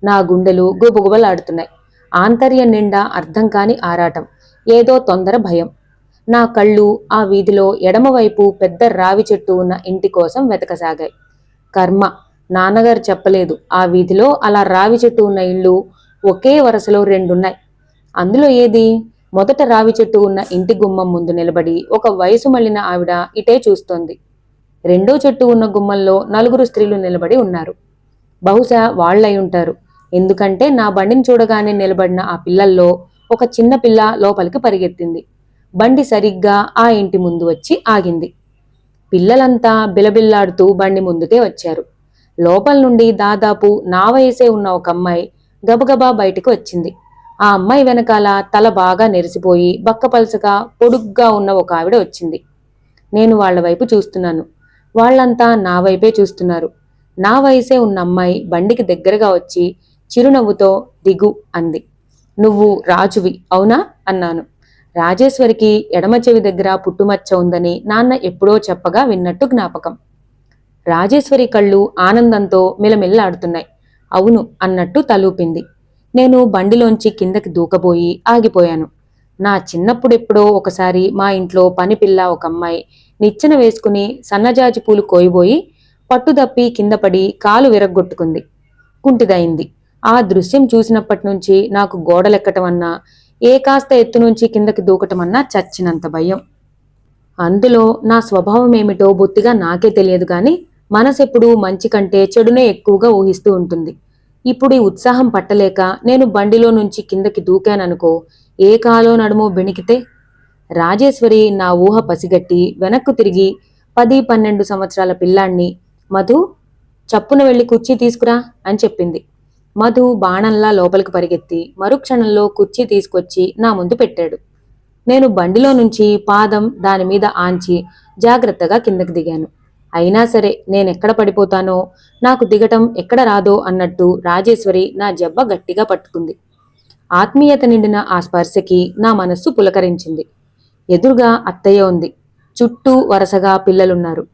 నా గుండెలు గుబగుబలాడుతున్నాయి. ఆంతర్యం నిండా అర్థం కాని ఆరాటం, ఏదో తొందర భయం. నా కళ్ళు ఆ వీధిలో ఎడమవైపు పెద్ద రావి చెట్టు ఉన్న ఇంటి కోసం వెతకసాగాయి. కర్మ, నాన్నగారు చెప్పలేదు, ఆ వీధిలో అలా రావి చెట్టు ఉన్న ఇళ్ళు ఒకే వరుసలో రెండున్నాయి. అందులో ఏది? మొదట రావి చెట్టు ఉన్న ఇంటి గుమ్మం ముందు నిలబడి ఒక వయసు మళ్ళిన ఆవిడ ఇటే చూస్తోంది. రెండో చెట్టు ఉన్న గుమ్మంలో 4 స్త్రీలు నిలబడి ఉన్నారు. బహుశా వాళ్లై ఉంటారు. ఎందుకంటే నా బండిని చూడగానే నిలబడిన ఆ పిల్లల్లో ఒక చిన్న పిల్ల లోపలికి పరిగెత్తింది. బండి సరిగ్గా ఆ ఇంటి ముందు వచ్చి ఆగింది. పిల్లలంతా బిలబిల్లాడుతూ బండి ముందుకే వచ్చారు. లోపల నుండి దాదాపు నా వయసే ఉన్న ఒక అమ్మాయి గబగబా బయటికి వచ్చింది. ఆ అమ్మాయి వెనకాల తల బాగా నెరిసిపోయి బక్కపలసగా పొడుగ్గా ఉన్న ఒక ఆవిడ వచ్చింది. నేను వాళ్ల వైపు చూస్తున్నాను. వాళ్లంతా నా వైపే చూస్తున్నారు. నా వయసే ఉన్న అమ్మాయి బండికి దగ్గరగా వచ్చి చిరునవ్వుతో దిగు అంది. నువ్వు రాజువి అవునా అన్నాను. రాజేశ్వరికి ఎడమ చెవి దగ్గర పుట్టుమచ్చ ఉందని నాన్న ఎప్పుడో చెప్పగా విన్నట్టు జ్ఞాపకం. రాజేశ్వరి కళ్ళు ఆనందంతో మిలమిల్లాడుతున్నాయి. అవును అన్నట్టు తలూపింది. నేను బండిలోంచి కిందకి దూకబోయి ఆగిపోయాను. నా చిన్నప్పుడెప్పుడో ఒకసారి మా ఇంట్లో పని పిల్ల ఒక అమ్మాయి నిచ్చెన వేసుకుని సన్నజాజి పూలు కోయబోయి పట్టుదప్పి కిందపడి కాలు విరగ్గొట్టుకుంది. కుంటిదయింది. ఆ దృశ్యం చూసినప్పటి నుంచి నాకు గోడలెక్కటం అన్నా, ఏ కాస్త ఎత్తు నుంచి కిందకి దూకటమన్నా చచ్చినంత భయం. అందులో నా స్వభావం ఏమిటో బొత్తిగా నాకే తెలియదు గాని మనసెప్పుడూ మంచి కంటే చెడునే ఎక్కువగా ఊహిస్తూ ఉంటుంది. ఇప్పుడు ఈ ఉత్సాహం పట్టలేక నేను బండిలో నుంచి కిందకి దూకాననుకో, ఏ కాలో నడుమో బెణికితే? రాజేశ్వరి నా ఊహ పసిగట్టి వెనక్కు తిరిగి 10-12 సంవత్సరాల పిల్లాణ్ణి, మధు చప్పున వెళ్ళి కుర్చీ తీసుకురా అని చెప్పింది. మధు బాణంలా లోపలికి పరిగెత్తి మరుక్షణంలో కుర్చీ తీసుకొచ్చి నా ముందు పెట్టాడు. నేను బండిలో నుంచి పాదం దానిమీద ఆంచి జాగ్రత్తగా కిందకి దిగాను. అయినా సరే నేనెక్కడ పడిపోతానో, నాకు దిగటం ఎక్కడ రాదో అన్నట్టు రాజేశ్వరి నా జబ్బ గట్టిగా పట్టుకుంది. ఆత్మీయత నిండిన ఆ స్పర్శకి నా మనస్సు పులకరించింది. ఎదురుగా అత్తయ్య ఉంది. చుట్టూ వరసగా పిల్లలున్నారు.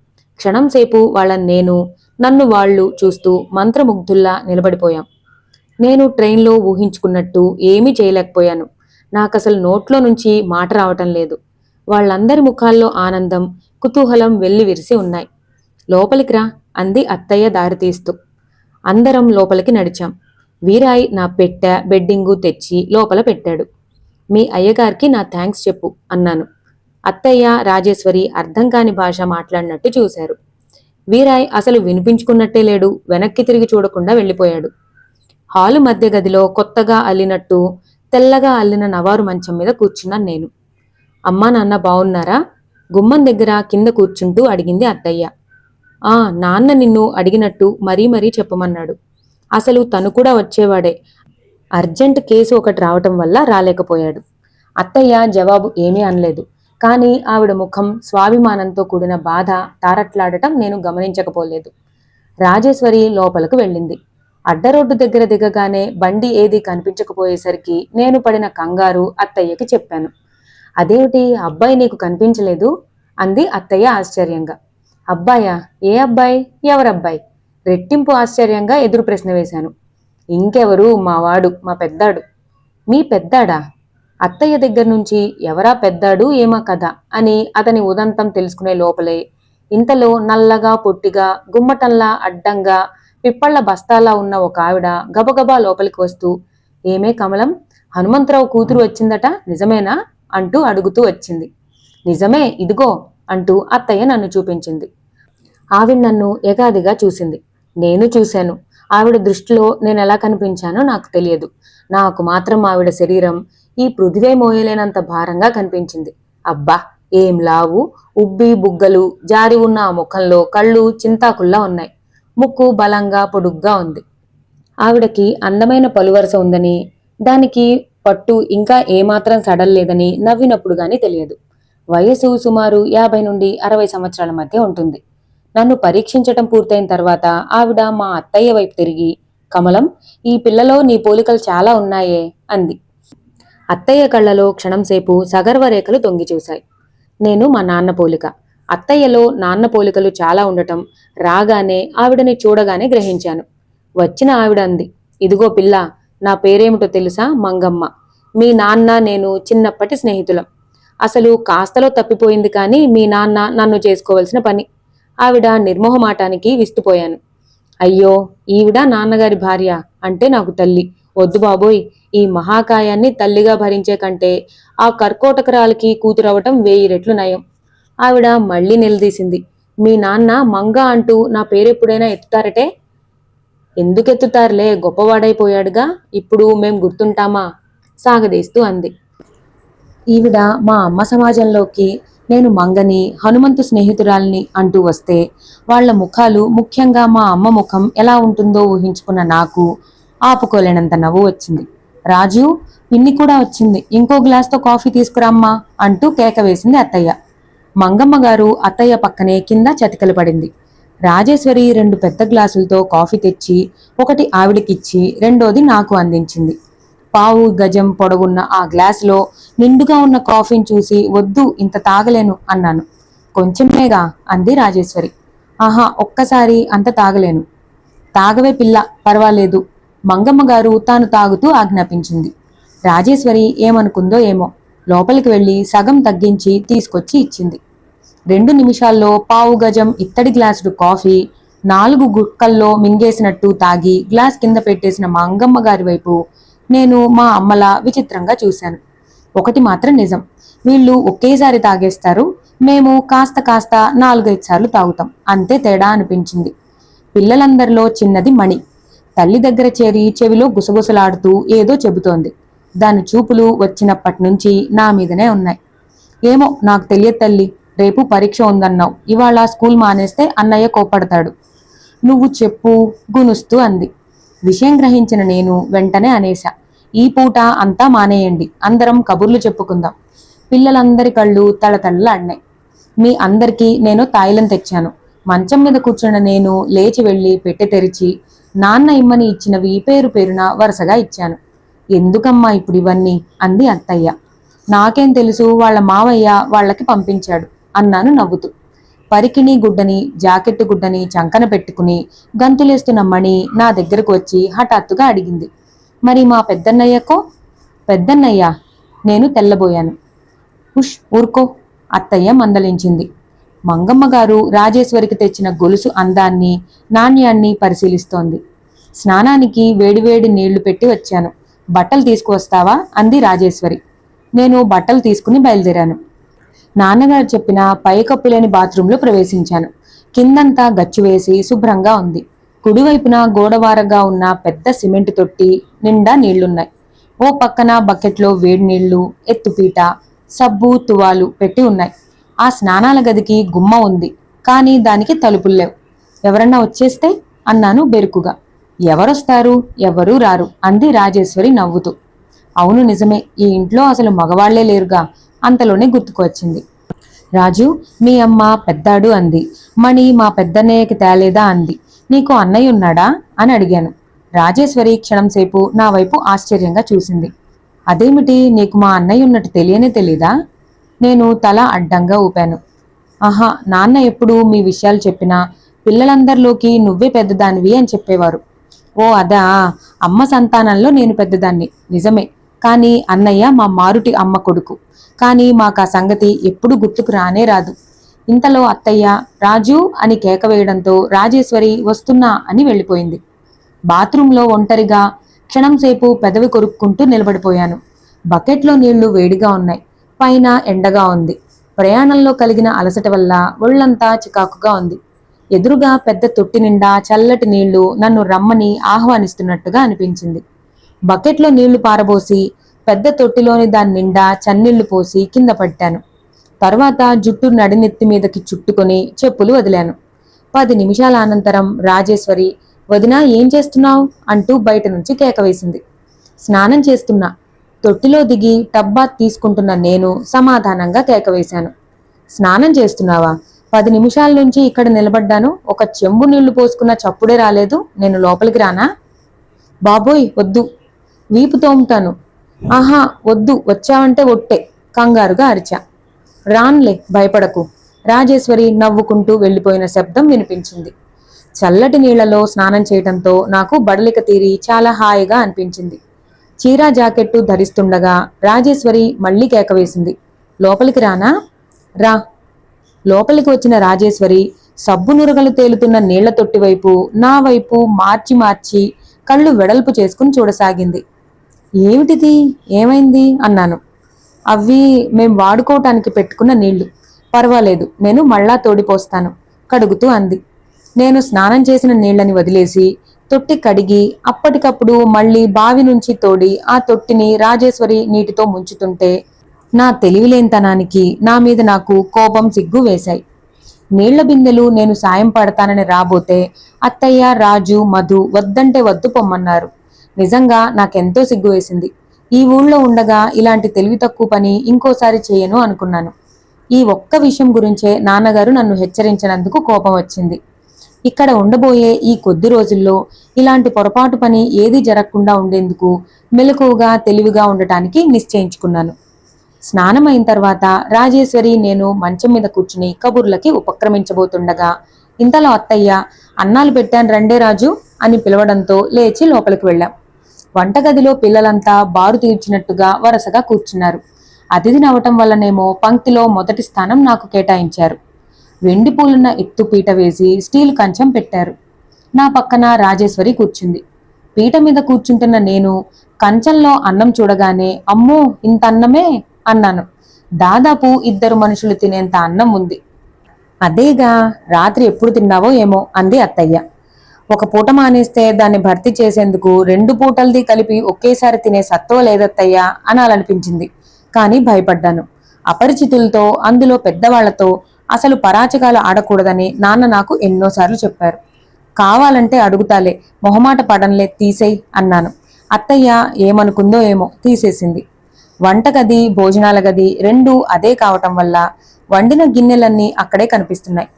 క్షణంసేపు వాళ్ళని నన్ను వాళ్ళు చూస్తూ మంత్రముగ్ధుల్లా నిలబడిపోయాం. నేను ట్రైన్లో ఊహించుకున్నట్టు ఏమీ చేయలేకపోయాను. నాకసలు నోట్లో నుంచి మాట రావటం లేదు. వాళ్ళందరి ముఖాల్లో ఆనందం, కుతూహలం వెల్లివిరిసి ఉన్నాయి. లోపలికి రా అంది అత్తయ్య దారితీస్తూ. అందరం లోపలికి నడిచాం. వీరాయ్ నా పెట్టె బెడ్డింగు తెచ్చి లోపల పెట్టాడు. మీ అయ్యగారికి నా థ్యాంక్స్ చెప్పు అన్నాను. అత్తయ్య రాజేశ్వరి అర్థం కాని భాష మాట్లాడినట్టు చూశారు. వీరాయ్ అసలు వినిపించుకున్నట్టే లేడు. వెనక్కి తిరిగి చూడకుండా వెళ్ళిపోయాడు. హాలు మధ్య గదిలో కొత్తగా అల్లినట్టు తెల్లగా అల్లిన నవారు మంచం మీద కూర్చున్నాను నేను. అమ్మా నాన్న బావున్నారా? గుమ్మం దగ్గర కింద కూర్చుంటూ అడిగింది అత్తయ్య. నాన్న నిన్ను అడిగినట్టు మరీ మరీ చెప్పమన్నాడు. అసలు తను కూడా వచ్చేవాడే. అర్జెంట్ కేసు ఒకటి రావటం వల్ల రాలేకపోయాడు. అత్తయ్య జవాబు ఏమీ అనలేదు. కానీ ఆవిడ ముఖం స్వాభిమానంతో కూడిన బాధ తారట్లాడటం నేను గమనించకపోలేదు. రాజేశ్వరి లోపలకు వెళ్ళింది. అడ్డరోడ్డు దగ్గర దిగగానే బండి ఏదీ కనిపించకపోయేసరికి నేను పడిన కంగారు అత్తయ్యకి చెప్పాను. అదేమిటి, అబ్బాయి నీకు కనిపించలేదు అంది అత్తయ్య ఆశ్చర్యంగా. అబ్బాయా? ఏ అబ్బాయి? ఎవరబ్బాయి? రెట్టింపు ఆశ్చర్యంగా ఎదురు ప్రశ్న వేశాను. ఇంకెవరు, మావాడు, మా పెద్దాడు. మీ పెద్దాడా? అత్తయ్య దగ్గర నుంచి ఎవరా పెద్దాడు ఏమా కథ అని అతని ఉదంతం తెలుసుకునే లోపలే ఇంతలో నల్లగా పొట్టిగా గుమ్మటంలా అడ్డంగా పిప్పళ్ల బస్తాలా ఉన్న ఒక ఆవిడ గబగబా లోపలికి వస్తూ, ఏమే కమలం, హనుమంతరావు కూతురు వచ్చిందట, నిజమేనా అంటూ అడుగుతూ వచ్చింది. నిజమే, ఇదిగో అంటూ అత్తయ్య నన్ను చూపించింది. ఆవిడ నన్ను ఎగాదిగా చూసింది. నేను చూశాను. ఆవిడ దృష్టిలో నేను ఎలా కనిపించానో నాకు తెలియదు. నాకు మాత్రం ఆవిడ శరీరం ఈ పృథివే మోయలేనంత భారంగా కనిపించింది. అబ్బా, ఏం లావు, ఉబ్బి బుగ్గలు జారి ఉన్న ఆ ముఖంలో కళ్ళు చింతాకుల్లా ఉన్నాయి. ముక్కు బలంగా పొడుగ్గా ఉంది. ఆవిడకి అందమైన పలువరస ఉందని, దానికి పట్టు ఇంకా ఏమాత్రం సడల్లేదని నవ్వినప్పుడు గాని తెలియదు. వయసు సుమారు 50 నుండి 60 సంవత్సరాల మధ్య ఉంటుంది. నన్ను పరీక్షించటం పూర్తయిన తర్వాత ఆవిడ మా అత్తయ్య వైపు తిరిగి, కమలం, ఈ పిల్లలో నీ పోలికలు చాలా ఉన్నాయే అంది. అత్తయ్య కళ్ళలో క్షణంసేపు సగర్వ రేఖలు తొంగి చూశాయి. నేను మా నాన్న పోలిక. అత్తయ్యలో నాన్న పోలికలు చాలా ఉండటం రాగానే ఆవిడని చూడగానే గ్రహించాను. వచ్చిన ఆవిడ అంది, ఇదిగో పిల్ల, నా పేరేమిటో తెలుసా? మంగమ్మ. మీ నాన్న నేను చిన్నప్పటి స్నేహితులం. అసలు కాస్తలో తప్పిపోయింది కానీ మీ నాన్న నన్ను చేసుకోవలసిన పని. ఆవిడ నిర్మోహమాటానికి విస్తుపోయాను. అయ్యో, ఈవిడ నాన్నగారి భార్య అంటే నాకు తల్లి. వద్దు బాబోయ్, ఈ మహాకాయాన్ని తల్లిగా భరించే కంటే ఆ కర్కోటకరాలకి కూతురవటం 1000 రెట్లు నయం. ఆవిడ మళ్ళీ నిలదీసింది. మీ నాన్న మంగ అంటూ నా పేరెప్పుడైనా ఎత్తుతారటే? ఎందుకెత్తుతారులే, గొప్పవాడైపోయాడుగా, ఇప్పుడు మేం గుర్తుంటామా? సాగదీస్తూ అంది. ఈవిడ మా అమ్మ సమాజంలోకి నేను మంగని, హనుమంతు స్నేహితురాల్ని అంటూ వస్తే వాళ్ల ముఖాలు, ముఖ్యంగా మా అమ్మ ముఖం ఎలా ఉంటుందో ఊహించుకున్న నాకు ఆపుకోలేనంత నవ్వు వచ్చింది. రాజు, పిన్ని కూడా వచ్చింది, ఇంకో గ్లాస్తో కాఫీ తీసుకురామ్మా అంటూ కేక వేసింది అత్తయ్య. మంగమ్మ గారు అత్తయ్య పక్కనే కింద చతికలు పడింది. రాజేశ్వరి 2 పెద్ద గ్లాసులతో కాఫీ తెచ్చి ఒకటి ఆవిడకిచ్చి రెండోది నాకు అందించింది. పావు గజం పొడవున్న ఆ గ్లాసులో నిండుగా ఉన్న కాఫీని చూసి, వద్దు, ఇంత తాగలేను అన్నాను. కొంచెమేగా అంది రాజేశ్వరి. ఆహా, ఒక్కసారి అంత తాగలేను. తాగవే పిల్ల, పర్వాలేదు, మంగమ్మ గారు తాను తాగుతూ ఆజ్ఞాపించింది. రాజేశ్వరి ఏమనుకుందో ఏమో, లోపలికి వెళ్లి సగం తగ్గించి తీసుకొచ్చి ఇచ్చింది. 2 నిమిషాల్లో పావు గజం ఇత్తడి గ్లాసుడు కాఫీ 4 గుక్కల్లో మింగేసినట్టు తాగి గ్లాస్ కింద పెట్టేసిన మంగమ్మ గారి వైపు నేను మా అమ్మలా విచిత్రంగా చూశాను. ఒకటి మాత్రం నిజం, వీళ్ళు ఒకేసారి తాగేస్తారు, మేము కాస్త కాస్త 4-5 సార్లు తాగుతాం, అంతే తేడా అనిపించింది. పిల్లలందరిలో చిన్నది మణి. తల్లి దగ్గర చేరి చెవిలో గుసగుసలాడుతూ ఏదో చెబుతోంది. దాని చూపులు వచ్చినప్పటి నుంచి నా మీదనే ఉన్నాయి. ఏమో, నాకు తెలియదు తల్లి, రేపు పరీక్ష ఉందన్నావు, ఇవాళ స్కూల్ మానేస్తే అన్నయ్య కోపడతాడు. నువ్వు చెప్పు గునుస్తూ అంది. విషయం గ్రహించిన నేను వెంటనే అనేశా, ఈ పూట అంతా మానేయండి, అందరం కబుర్లు చెప్పుకుందాం. పిల్లలందరి కళ్ళు తళతళలాడినాయి. మీ అందరికీ నేను తాయిలం తెచ్చాను. మంచం మీద కూర్చున్న నేను లేచి వెళ్లి పెట్టె తెరిచి నాన్న ఇమ్మని ఇచ్చినవి పేరు పేరున వరుసగా ఇచ్చాను. ఎందుకమ్మా ఇప్పుడు ఇవన్నీ అంది అత్తయ్య. నాకేం తెలుసు, వాళ్ళ మావయ్య వాళ్ళకి పంపించాడు అన్నాను నవ్వుతూ. పరికిణి గుడ్డని, జాకెట్టు గుడ్డని చంకన పెట్టుకుని గంతులేస్తున్న మణి నా దగ్గరకు వచ్చి హఠాత్తుగా అడిగింది, మరి మా పెద్దన్నయ్యకో? పెద్దన్నయ్య? నేను తెల్లబోయాను. ఉష్, ఊరుకో, అత్తయ్య మందలించింది. మంగమ్మ గారు రాజేశ్వరికి తెచ్చిన గొలుసు అందాన్ని, నాణ్యాన్ని పరిశీలిస్తోంది. స్నానానికి వేడివేడి నీళ్లు పెట్టి వచ్చాను, బట్టలు తీసుకువస్తావా అంది రాజేశ్వరి. నేను బట్టలు తీసుకుని బయలుదేరాను. నాన్నగారు చెప్పిన పైకప్పులేని బాత్రూంలో ప్రవేశించాను. కిందంతా గచ్చు వేసి శుభ్రంగా ఉంది. కుడివైపున గోడవారగా ఉన్న పెద్ద సిమెంట్ తొట్టి నిండా నీళ్లున్నాయి. ఓ పక్కన బకెట్లో వేడి నీళ్లు, ఎత్తుపీట, సబ్బు, తువాలు పెట్టి ఉన్నాయి. ఆ స్నానాల గదికి గుమ్మ ఉంది, కానీ దానికి తలుపులు లేవు. ఎవరన్నా వచ్చేస్తే అన్నాను బెరుకుగా. ఎవరొస్తారు, ఎవరూ రారు అంది రాజేశ్వరి నవ్వుతూ. అవును నిజమే, ఈ ఇంట్లో అసలు మగవాళ్లే లేరుగా. అంతలోనే గుర్తుకొచ్చింది. రాజు, మీ అమ్మ పెద్దాడు అంది. మణి మా పెద్దన్నయ్యకి తేలేదా అంది. నీకు అన్నయ్య ఉన్నాడా అని అడిగాను. రాజేశ్వరి క్షణంసేపు నా వైపు ఆశ్చర్యంగా చూసింది. అదేమిటి, నీకు మా అన్నయ్య ఉన్నట్టు తెలియనే తెలీదా? నేను తల అడ్డంగా ఊపాను. ఆహా, నాన్న ఎప్పుడు మీ విషయాలు చెప్పినా పిల్లలందరిలోకి నువ్వే పెద్దదానివి అని చెప్పేవారు. ఓ అదా, అమ్మ సంతానంలో నేను పెద్దదాన్ని నిజమే, కానీ అన్నయ్య మా మారుటి అమ్మ కొడుకు. కానీ మాకు ఆ సంగతి ఎప్పుడు గుర్తుకు రానే రాదు. ఇంతలో అత్తయ్య రాజు అని కేక వేయడంతో రాజేశ్వరి వస్తున్నా అని వెళ్ళిపోయింది. బాత్రూంలో ఒంటరిగా క్షణంసేపు పెదవి కొరుక్కుంటూ నిలబడిపోయాను. బకెట్లో నీళ్లు వేడిగా ఉన్నాయి, పైన ఎండగా ఉంది. ప్రయాణంలో కలిగిన అలసట వల్ల ఒళ్లంతా చికాకుగా ఉంది. ఎదురుగా పెద్ద తొట్టి నిండా చల్లటి నీళ్లు నన్ను రమ్మని ఆహ్వానిస్తున్నట్టుగా అనిపించింది. బకెట్లో నీళ్లు పారబోసి పెద్ద తొట్టిలోని దాని నిండా చన్నీళ్లు పోసి కింద పట్టాను. తర్వాత జుట్టు నడినెత్తి మీదకి చుట్టుకొని చెప్పులు వదిలాను. 10 నిమిషాల అనంతరం రాజేశ్వరి, వదినా ఏం చేస్తున్నావు అంటూ బయట నుంచి కేక వేసింది. స్నానం చేస్తున్నా. తొట్టిలో దిగి టబ్బాత్ తీసుకుంటున్న నేను సమాధానంగా కేక వేశాను. స్నానం చేస్తున్నావా? 10 నిమిషాల నుంచి ఇక్కడ నిలబడ్డాను. ఒక చెంబు నీళ్లు పోసుకున్న చప్పుడే రాలేదు. నేను లోపలికి రానా? బాబోయ్ వద్దు, వీపు తోముతాను. ఆహా వద్దు, వచ్చావంటే ఒట్టే, కంగారుగా అరిచా. రాన్లే, భయపడకు. రాజేశ్వరి నవ్వుకుంటూ వెళ్లిపోయిన శబ్దం వినిపించింది. చల్లటి నీళ్లలో స్నానం చేయటంతో నాకు బడలిక తీరి చాలా హాయిగా అనిపించింది. చీరా జాకెట్టు ధరిస్తుండగా రాజేశ్వరి మళ్లీ కేకవేసింది. లోపలికి రానా? రా. లోపలికి వచ్చిన రాజేశ్వరి సబ్బు నురగలు తేలుతున్న నీళ్ల తొట్టి వైపు నా వైపు మార్చి మార్చి కళ్ళు వెడల్పు చేసుకుని చూడసాగింది. ఏమిటిది? ఏమైంది అన్నాను. అవి మేం వాడుకోవటానికి పెట్టుకున్న నీళ్లు. పర్వాలేదు, నేను మళ్ళా తోడిపోస్తాను కడుగుతూ అంది. నేను స్నానం చేసిన నీళ్లని వదిలేసి తొట్టి కడిగి అప్పటికప్పుడు మళ్లీ బావి నుంచి తోడి ఆ తొట్టిని రాజేశ్వరి నీటితో ముంచుతుంటే నా తెలివిలేనితనానికి నా మీద నాకు కోపం సిగ్గు వేశాయి. నీళ్ల బిందెలు నేను సాయం పడతానని రాబోతే అత్తయ్య, రాజు, మధు వద్దంటే వద్దు పొమ్మన్నారు. నిజంగా నాకెంతో సిగ్గు వేసింది. ఈ ఊళ్ళో ఉండగా ఇలాంటి తెలివి తక్కువ పని ఇంకోసారి చేయను అనుకున్నాను. ఈ ఒక్క విషయం గురించే నాన్నగారు నన్ను హెచ్చరించినందుకు కోపం వచ్చింది. ఇక్కడ ఉండబోయే ఈ కొద్ది రోజుల్లో ఇలాంటి పొరపాటు పని ఏదీ జరగకుండా ఉండేందుకు మెలకువగా తెలివిగా ఉండటానికి నిశ్చయించుకున్నాను. స్నానం అయిన తర్వాత రాజేశ్వరి నేను మంచం మీద కూర్చుని కబుర్లకి ఉపక్రమించబోతుండగా ఇంతలో అత్తయ్య, అన్నాలు పెట్టాను రండే రాజు అని పిలవడంతో లేచి లోపలికి వెళ్ళాం. వంటగదిలో పిల్లలంతా బారు తీర్చినట్టుగా వరుసగా కూర్చున్నారు. అతిథిని అవటం వల్లనేమో పంక్తిలో మొదటి స్థానం నాకు కేటాయించారు. వెండి పూలున్న ఎత్తుపీట వేసి స్టీల్ కంచం పెట్టారు. నా పక్కన రాజేశ్వరి కూర్చుంది. పీట మీద కూర్చుంటున్న నేను కంచంలో అన్నం చూడగానే అమ్మో ఇంత అన్నమే అన్నాను. దాదాపు 2 మనుషులు తినేంత అన్నం ఉంది. అదేగా, రాత్రి ఎప్పుడు తిన్నావో ఏమో అంది అత్తయ్య. ఒక పూట మానేస్తే దాన్ని భర్తీ చేసేందుకు 2 పూటలది కలిపి ఒకేసారి తినే సత్తువ లేదత్తయ్యా అనాలనిపించింది. కానీ భయపడ్డాను. అపరిచితులతో, అందులో పెద్దవాళ్లతో అసలు పరాచకాలు ఆడకూడదని నాన్న నాకు ఎన్నోసార్లు చెప్పారు. కావాలంటే అడుగుతాలే, మొహమాట పడంలే, తీసేయ్ అన్నాను. అత్తయ్య ఏమనుకుందో ఏమో తీసేసింది. వంటగది, భోజనాల గది 2 అదే కావటం వల్ల వండిన గిన్నెలన్నీ అక్కడే కనిపిస్తున్నాయి.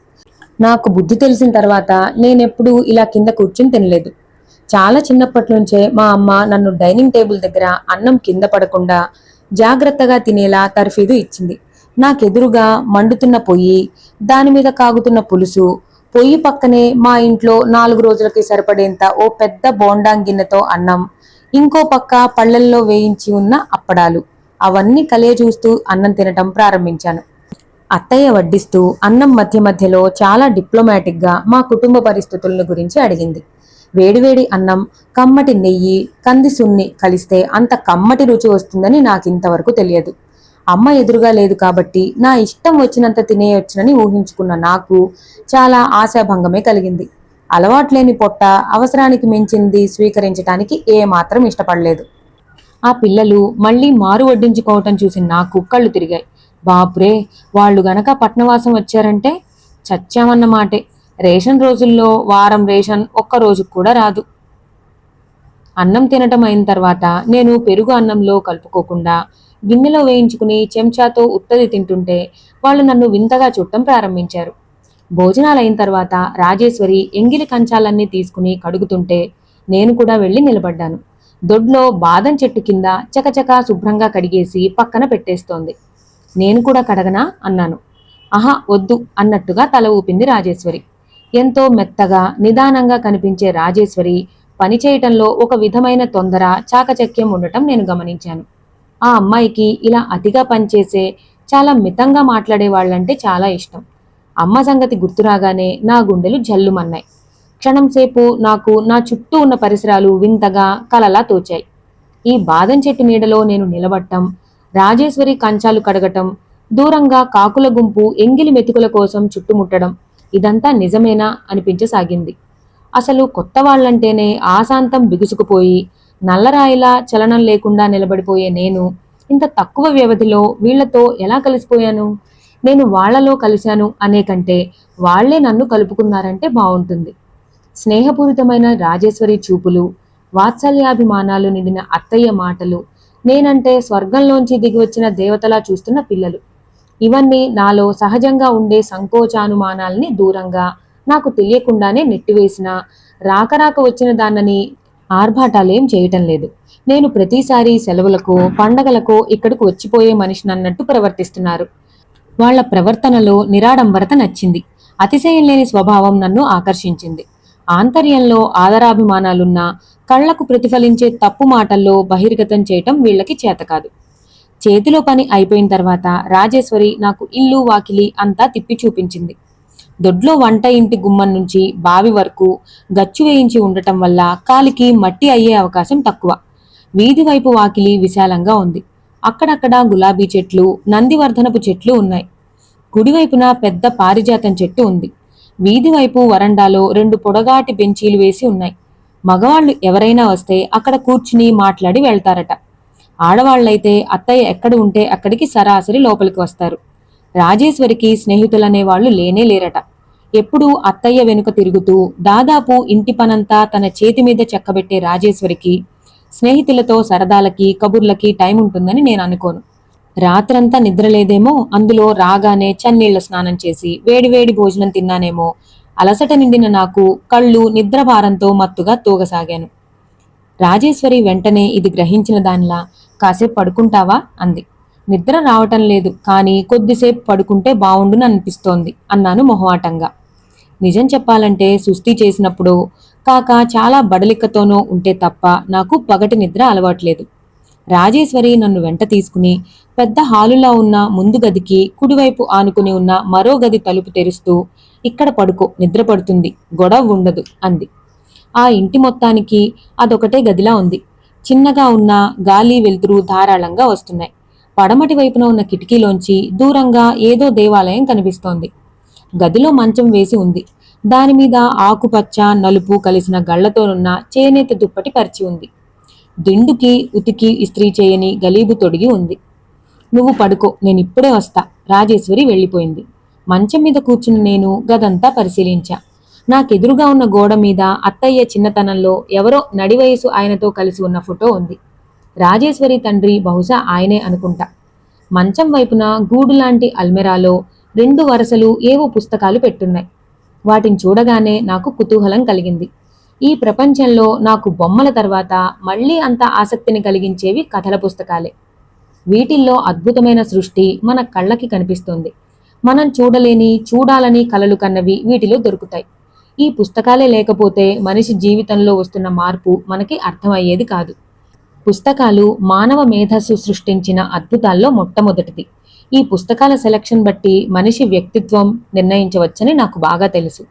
నాకు బుద్ధి తెలిసిన తర్వాత నేనెప్పుడూ ఇలా కింద కూర్చుని తినలేదు. చాలా చిన్నప్పటి నుంచే మా అమ్మ నన్ను డైనింగ్ టేబుల్ దగ్గర అన్నం కింద పడకుండా జాగ్రత్తగా తినేలా తర్ఫీదు ఇచ్చింది. నాకెదురుగా మండుతున్న పొయ్యి, దానిమీద కాగుతున్న పులుసు, పొయ్యి పక్కనే మా ఇంట్లో 4 రోజులకి సరిపడేంత ఓ పెద్ద బోండాం గిన్నెతో అన్నం, ఇంకో పక్క పళ్ళల్లో వేయించి ఉన్న అప్పడాలు, అవన్నీ కలే చూస్తూ అన్నం తినటం ప్రారంభించాను. అత్తయ్య వడ్డిస్తూ అన్నం మధ్య మధ్యలో చాలా డిప్లొమాటిక్ గా మా కుటుంబ పరిస్థితులను గురించి అడిగింది. వేడివేడి అన్నం, కమ్మటి నెయ్యి, కంది సున్ని కలిస్తే అంత కమ్మటి రుచి వస్తుందని నాకింతవరకు తెలియదు. అమ్మ ఎదురుగా లేదు కాబట్టి నా ఇష్టం వచ్చినంత తినేయొచ్చునని ఊహించుకున్న నాకు చాలా ఆశాభంగమే కలిగింది. అలవాట్లేని పొట్ట అవసరానికి మించింది స్వీకరించటానికి ఏమాత్రం ఇష్టపడలేదు. ఆ పిల్లలు మళ్లీ మారు వడ్డించుకోవటం చూసి నాకు కళ్ళు తిరిగాయి. బాబ్రే, వాళ్ళు గనక పట్నవాసం వచ్చారంటే చచ్చామన్నమాటే. రేషన్ రోజుల్లో వారం రేషన్ ఒక్క రోజుకు కూడా రాదు. అన్నం తినటం అయిన తర్వాత నేను పెరుగు అన్నంలో కలుపుకోకుండా గిన్నెలో వేయించుకుని చెంచాతో ఉత్తది తింటుంటే వాళ్ళు నన్ను వింతగా చూడటం ప్రారంభించారు. భోజనాలు అయిన తర్వాత రాజేశ్వరి ఎంగిలి కంచాలన్నీ తీసుకుని కడుగుతుంటే నేను కూడా వెళ్ళి నిలబడ్డాను. దొడ్లో బాదం చెట్టు కింద చకచకా శుభ్రంగా కడిగేసి పక్కన పెట్టేస్తోంది. నేను కూడా కడగనా అన్నాను. ఆహా వద్దు అన్నట్టుగా తల ఊపింది రాజేశ్వరి. ఎంతో మెత్తగా నిదానంగా కనిపించే రాజేశ్వరి పనిచేయటంలో ఒక విధమైన తొందర, చాకచక్యం ఉండటం నేను గమనించాను. ఆ అమ్మాయికి ఇలా అతిగా పనిచేసే, చాలా మితంగా మాట్లాడే వాళ్ళంటే చాలా ఇష్టం. అమ్మ సంగతి గుర్తురాగానే నా గుండెలు జల్లుమన్నాయి. క్షణంసేపు నాకు నా చుట్టూ ఉన్న పరిసరాలు వింతగా కలలా తోచాయి. ఈ బాదం చెట్టు నీడలో నేను నిలబడటం, రాజేశ్వరి కంచాలు కడగటం, దూరంగా కాకుల గుంపు ఎంగిలి మెతుకుల కోసం చుట్టుముట్టడం, ఇదంతా నిజమేనా అనిపించసాగింది. అసలు కొత్త వాళ్ళంటేనే ఆశాంతం బిగుసుకుపోయి నల్లరాయిలా చలనం లేకుండా నిలబడిపోయే నేను ఇంత తక్కువ వ్యవధిలో వీళ్లతో ఎలా కలిసిపోయాను? నేను వాళ్లలో కలిశాను అనే కంటే వాళ్లే నన్ను కలుపుకున్నారంటే బావుంటుంది. స్నేహపూరితమైన రాజేశ్వరి చూపులు, వాత్సల్యాభిమానాలు నిండిన అత్తయ్య మాటలు, నేనంటే స్వర్గంలోంచి దిగివచ్చిన దేవతలా చూస్తున్న పిల్లలు, ఇవన్నీ నాలో సహజంగా ఉండే సంకోచానుమానాల్ని దూరంగా నాకు తెలియకుండానే నెట్టివేసిన రాకరాక వచ్చిన దాన్నని ఆర్భాటాలేం చేయటం లేదు. నేను ప్రతిసారి సెలవులకు, పండగలకు ఇక్కడికి వచ్చిపోయే మనిషినన్నట్టు ప్రవర్తిస్తున్నారు. వాళ్ల ప్రవర్తనలో నిరాడంబరత నచ్చింది. అతిశయం లేని స్వభావం నన్ను ఆకర్షించింది. ఆంతర్యంలో ఆదరాభిమానాలున్నా కళ్లకు ప్రతిఫలించే తప్పు మాటల్లో బహిర్గతం చేయటం వీళ్లకి చేతకాదు. చేతిలో పని అయిపోయిన తర్వాత రాజేశ్వరి నాకు ఇల్లు వాకిలి అంతా తిప్పి చూపించింది. దొడ్లో వంట ఇంటి గుమ్మం నుంచి బావి వరకు గచ్చు వేయించి ఉండటం వల్ల కాలికి మట్టి అయ్యే అవకాశం తక్కువ. వీధి వైపు వాకిలి విశాలంగా ఉంది. అక్కడక్కడ గులాబీ చెట్లు, నందివర్ధనపు చెట్లు ఉన్నాయి. కుడివైపున పెద్ద పారిజాతం చెట్టు ఉంది. వీధి వైపు వరండాలో 2 పొడగాటి బెంచీలు వేసి ఉన్నాయి. మగవాళ్లు ఎవరైనా వస్తే అక్కడ కూర్చుని మాట్లాడి వెళ్తారట. ఆడవాళ్లైతే అత్తయ్య ఎక్కడ ఉంటే అక్కడికి సరాసరి లోపలికి వస్తారు. రాజేశ్వరికి స్నేహితులనే వాళ్ళు లేనే లేరట. ఎప్పుడూ అత్తయ్య వెనుక తిరుగుతూ దాదాపు ఇంటి పనంతా తన చేతి మీద చెక్కబెట్టే రాజేశ్వరికి స్నేహితులతో సరదాలకి, కబుర్లకి టైం ఉంటుందని నేను అనుకోను. రాత్రంతా నిద్రలేదేమో, అందులో రాగానే చన్నీళ్ల స్నానం చేసి వేడివేడి భోజనం తిన్నానేమో, అలసట నిండిన నాకు కళ్ళు నిద్రభారంతో మత్తుగా తూగసాగాను. రాజేశ్వరి వెంటనే ఇది గ్రహించిన దానిలా, కాసేపు పడుకుంటావా అంది. నిద్ర రావటం లేదు, కానీ కొద్దిసేపు పడుకుంటే బావుండుననిపిస్తోంది అన్నాను మొహమాటంగా. నిజం చెప్పాలంటే సుస్థి చేసినప్పుడు కాక చాలా బడలికతోనో ఉంటే తప్ప నాకు పగటి నిద్ర అలవాట్లేదు. రాజేశ్వరి నన్ను వెంట తీసుకుని పెద్ద హాలులా ఉన్న ముందు గదికి కుడివైపు ఆనుకుని ఉన్న మరో గది తలుపు తెరుస్తూ, ఇక్కడ పడుకో, నిద్ర పడుతుంది, గొడవ ఉండదు అంది. ఆ ఇంటి మొత్తానికి అదొకటే గదిలా ఉంది. చిన్నగా ఉన్న గాలి వెలుతురు ధారాళంగా వస్తున్నాయి. పడమటి వైపున ఉన్న కిటికీలోంచి దూరంగా ఏదో దేవాలయం కనిపిస్తోంది. గదిలో మంచం వేసి ఉంది. దానిమీద ఆకుపచ్చ, నలుపు కలిసిన గళ్లతోనున్న చేనేత దుప్పటి పరిచి ఉంది. దిండుకి ఉతికి ఇస్త్రీ చేయని గలీబు తొడిగి ఉంది. నువ్వు పడుకో, నేనిప్పుడే వస్తా. రాజేశ్వరి వెళ్ళిపోయింది. మంచం మీద కూర్చుని నేను గదంతా పరిశీలించా. నాకెదురుగా ఉన్న గోడ మీద అత్తయ్య చిన్నతనంలో ఎవరో నడివయసు ఆయనతో కలిసి ఉన్న ఫోటో ఉంది. రాజేశ్వరి తండ్రి బహుశా ఆయనే అనుకుంటా. మంచం వైపున గూడులాంటి అల్మెరాలో 2 వరుసలు ఏవో పుస్తకాలు పెట్టున్నాయి. వాటిని చూడగానే నాకు కుతూహలం కలిగింది. ఈ ప్రపంచంలో నాకు బొమ్మల తర్వాత మళ్లీ అంత ఆసక్తిని కలిగించేవి కథల పుస్తకాలే. వీటిల్లో అద్భుతమైన సృష్టి మన కళ్ళకి కనిపిస్తుంది. మనం చూడలేని, చూడాలని కలలు కన్నవి వీటిలో దొరుకుతాయి. ఈ పుస్తకాలే లేకపోతే మనిషి జీవితంలో వస్తున్న మార్పు మనకి అర్థమయ్యేది కాదు. పుస్తకాలు మానవ మేధస్సు సృష్టించిన అద్భుతాల్లో మొట్టమొదటిది. ఈ పుస్తకాల సెలక్షన్ బట్టి మనిషి వ్యక్తిత్వం నిర్ణయించవచ్చని నాకు బాగా తెలుసు.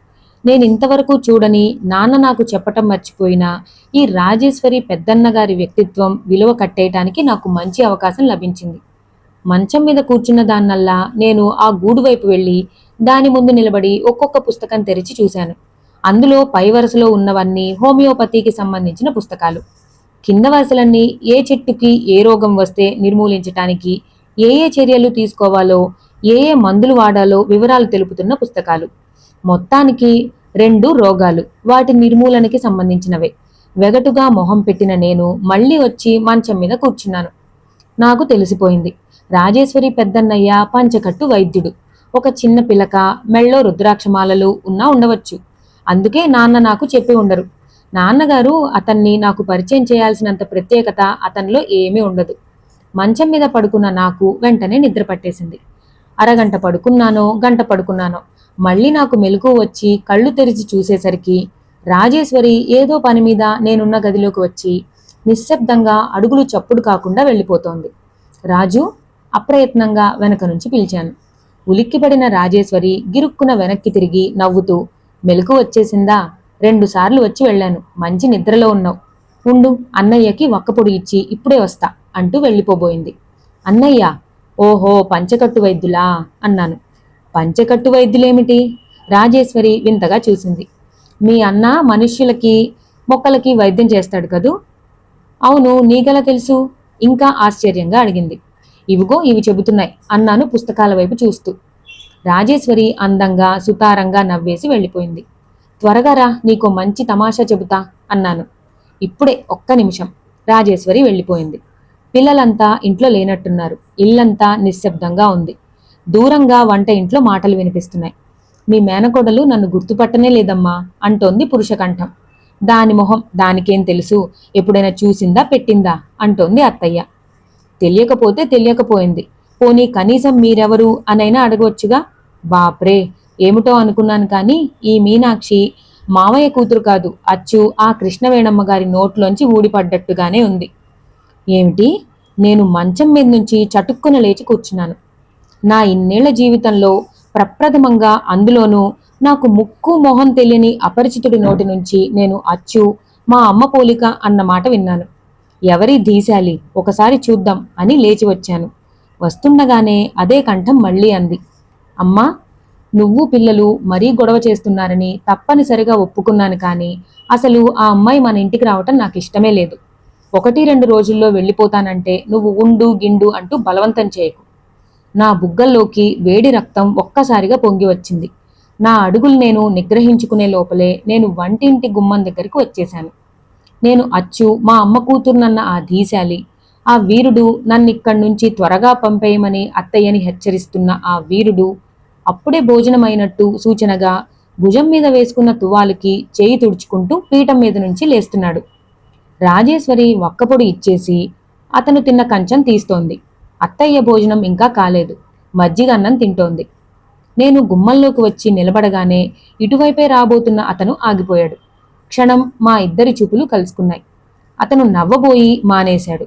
నేనింతవరకు చూడని, నాన్న నాకు చెప్పటం మర్చిపోయిన ఈ రాజేశ్వరి పెద్దన్నగారి వ్యక్తిత్వం విలువ కట్టేయటానికి నాకు మంచి అవకాశం లభించింది. మంచం మీద కూర్చున్న దాన్నల్లా నేను ఆ గూడు వైపు వెళ్లి దాని ముందు నిలబడి ఒక్కొక్క పుస్తకం తెరిచి చూశాను. అందులో పై వరుసలో ఉన్నవన్నీ హోమియోపతికి సంబంధించిన పుస్తకాలు. కింద వరుసలన్నీ ఏ చెట్టుకి ఏ రోగం వస్తే నిర్మూలించటానికి ఏ ఏ చర్యలు తీసుకోవాలో, ఏ ఏ మందులు వాడాలో వివరాలు తెలుపుతున్న పుస్తకాలు. మొత్తానికి 2 రోగాలు, వాటి నిర్మూలనకి సంబంధించినవే. వెగటుగా మొహం పెట్టిన నేను మళ్లీ వచ్చి మంచం మీద కూర్చున్నాను. నాకు తెలిసిపోయింది. రాజేశ్వరి పెద్దన్నయ్య పంచకట్టు వైద్యుడు. ఒక చిన్న పిలక, మెళ్ళో రుద్రాక్షమాలలు ఉన్నా ఉండవచ్చు. అందుకే నాన్న నాకు చెప్పి ఉండరు. నాన్నగారు అతన్ని నాకు పరిచయం చేయాల్సినంత ప్రత్యేకత అతనిలో ఏమీ ఉండదు. మంచం మీద పడుకున్న నాకు వెంటనే నిద్ర పట్టేసింది. అరగంట పడుకున్నానో, గంట పడుకున్నానో మళ్లీ నాకు మెలకువ వచ్చి కళ్ళు తెరిచి చూసేసరికి రాజేశ్వరి ఏదో పని మీద నేనున్న గదిలోకి వచ్చి నిశ్శబ్దంగా అడుగులు చప్పుడు కాకుండా వెళ్ళిపోతోంది. రాజు, అప్రయత్నంగా వెనక నుంచి పిలిచాను. ఉలిక్కిపడిన రాజేశ్వరి గిరుక్కున వెనక్కి తిరిగి నవ్వుతూ, మెలకువ వచ్చేసిందా? 2 సార్లు వచ్చి వెళ్ళాను. మంచి నిద్రలో ఉన్నావు. ఉండు, అన్నయ్యకి వక్కపొడి ఇచ్చి ఇప్పుడే వస్తా అంటూ వెళ్ళిపోబోయింది. అన్నయ్య? ఓహో, పంచకట్టు వైద్యులా అన్నాను. పంచకట్టు వైద్యులేమిటి? రాజేశ్వరి వింతగా చూసింది. మీ అన్న మనుష్యులకి మొక్కలకి వైద్యం చేస్తాడు కదూ? అవును, నీకెలా తెలుసు? ఇంకా ఆశ్చర్యంగా అడిగింది. ఇవిగో ఇవి చెబుతున్నాయి అన్నాను పుస్తకాల వైపు చూస్తూ. రాజేశ్వరి అందంగా సుతారంగా నవ్వేసి వెళ్ళిపోయింది. త్వరగా రా, నీకో మంచి తమాషా చెబుతా అన్నాను. ఇప్పుడే, ఒక్క నిమిషం. రాజేశ్వరి వెళ్ళిపోయింది. పిల్లలంతా ఇంట్లో లేనట్టున్నారు. ఇల్లంతా నిశ్శబ్దంగా ఉంది. దూరంగా వంట ఇంట్లో మాటలు వినిపిస్తున్నాయి. మీ మేనకోడలు నన్ను గుర్తుపట్టనే లేదమ్మా అంటోంది పురుషకంఠం. దాని మొహం దానికేం తెలుసు, ఎప్పుడైనా చూసిందా పెట్టిందా అంటోంది అత్తయ్య. తెలియకపోతే తెలియకపోయింది, పోనీ కనీసం మీరెవరు అనైనా అడగవచ్చుగా. బాప్రే, ఏమిటో అనుకున్నాను కానీ ఈ మీనాక్షి మావయ్య కూతురు కాదు, అచ్చు ఆ కృష్ణవేణమ్మ గారి నోట్లోంచి ఊడిపడ్డట్టుగానే ఉంది. ఏమిటి? నేను మంచం మీద నుంచి చటుక్కున లేచి కూర్చున్నాను. నా ఇన్నేళ్ల జీవితంలో ప్రప్రథమంగా, అందులోనూ నాకు ముక్కు మొహం తెలియని అపరిచితుడి నోటి నుంచి నేను అచ్చు మా అమ్మ పోలిక అన్న మాట విన్నాను. ఎవరి ధీశాలి, ఒకసారి చూద్దాం అని లేచి వచ్చాను. వస్తుండగానే అదే కంఠం మళ్ళీ అంది. అమ్మా, నువ్వు పిల్లలు మరీ గొడవ చేస్తున్నారని తప్పనిసరిగా ఒప్పుకున్నాను, కానీ అసలు ఆ అమ్మాయి మన ఇంటికి రావటం నాకు ఇష్టమే లేదు. 1-2 రోజుల్లో వెళ్ళిపోతానంటే నువ్వు ఉండు గిండు అంటూ బలవంతం చేయకు. నా బుగ్గల్లోకి వేడి రక్తం ఒక్కసారిగా పొంగి వచ్చింది. నా అడుగులు నేను నిగ్రహించుకునే లోపలే నేను వంటింటి గుమ్మం దగ్గరికి వచ్చేశాను. నేను అచ్చు మా అమ్మ కూతుర్నన్న ఆ ధీశాలి, ఆ వీరుడు, నన్నిక్కడి నుంచి త్వరగా పంపేయమని అత్తయ్యని హెచ్చరిస్తున్న ఆ వీరుడు అప్పుడే భోజనమైనట్టు సూచనగా భుజం మీద వేసుకున్న తువాలుకి చేయి తుడుచుకుంటూ పీఠం మీద నుంచి లేస్తున్నాడు. రాజేశ్వరి ఒక్కపొడి ఇచ్చేసి అతను తిన్న కంచం తీస్తోంది. అత్తయ్య భోజనం ఇంకా కాలేదు, మజ్జిగ అన్నం తింటోంది. నేను గుమ్మంలోకి వచ్చి నిలబడగానే ఇటువైపే రాబోతున్న అతను ఆగిపోయాడు. క్షణం మా ఇద్దరి చూపులు కలుసుకున్నాయి. అతను నవ్వబోయి మానేశాడు.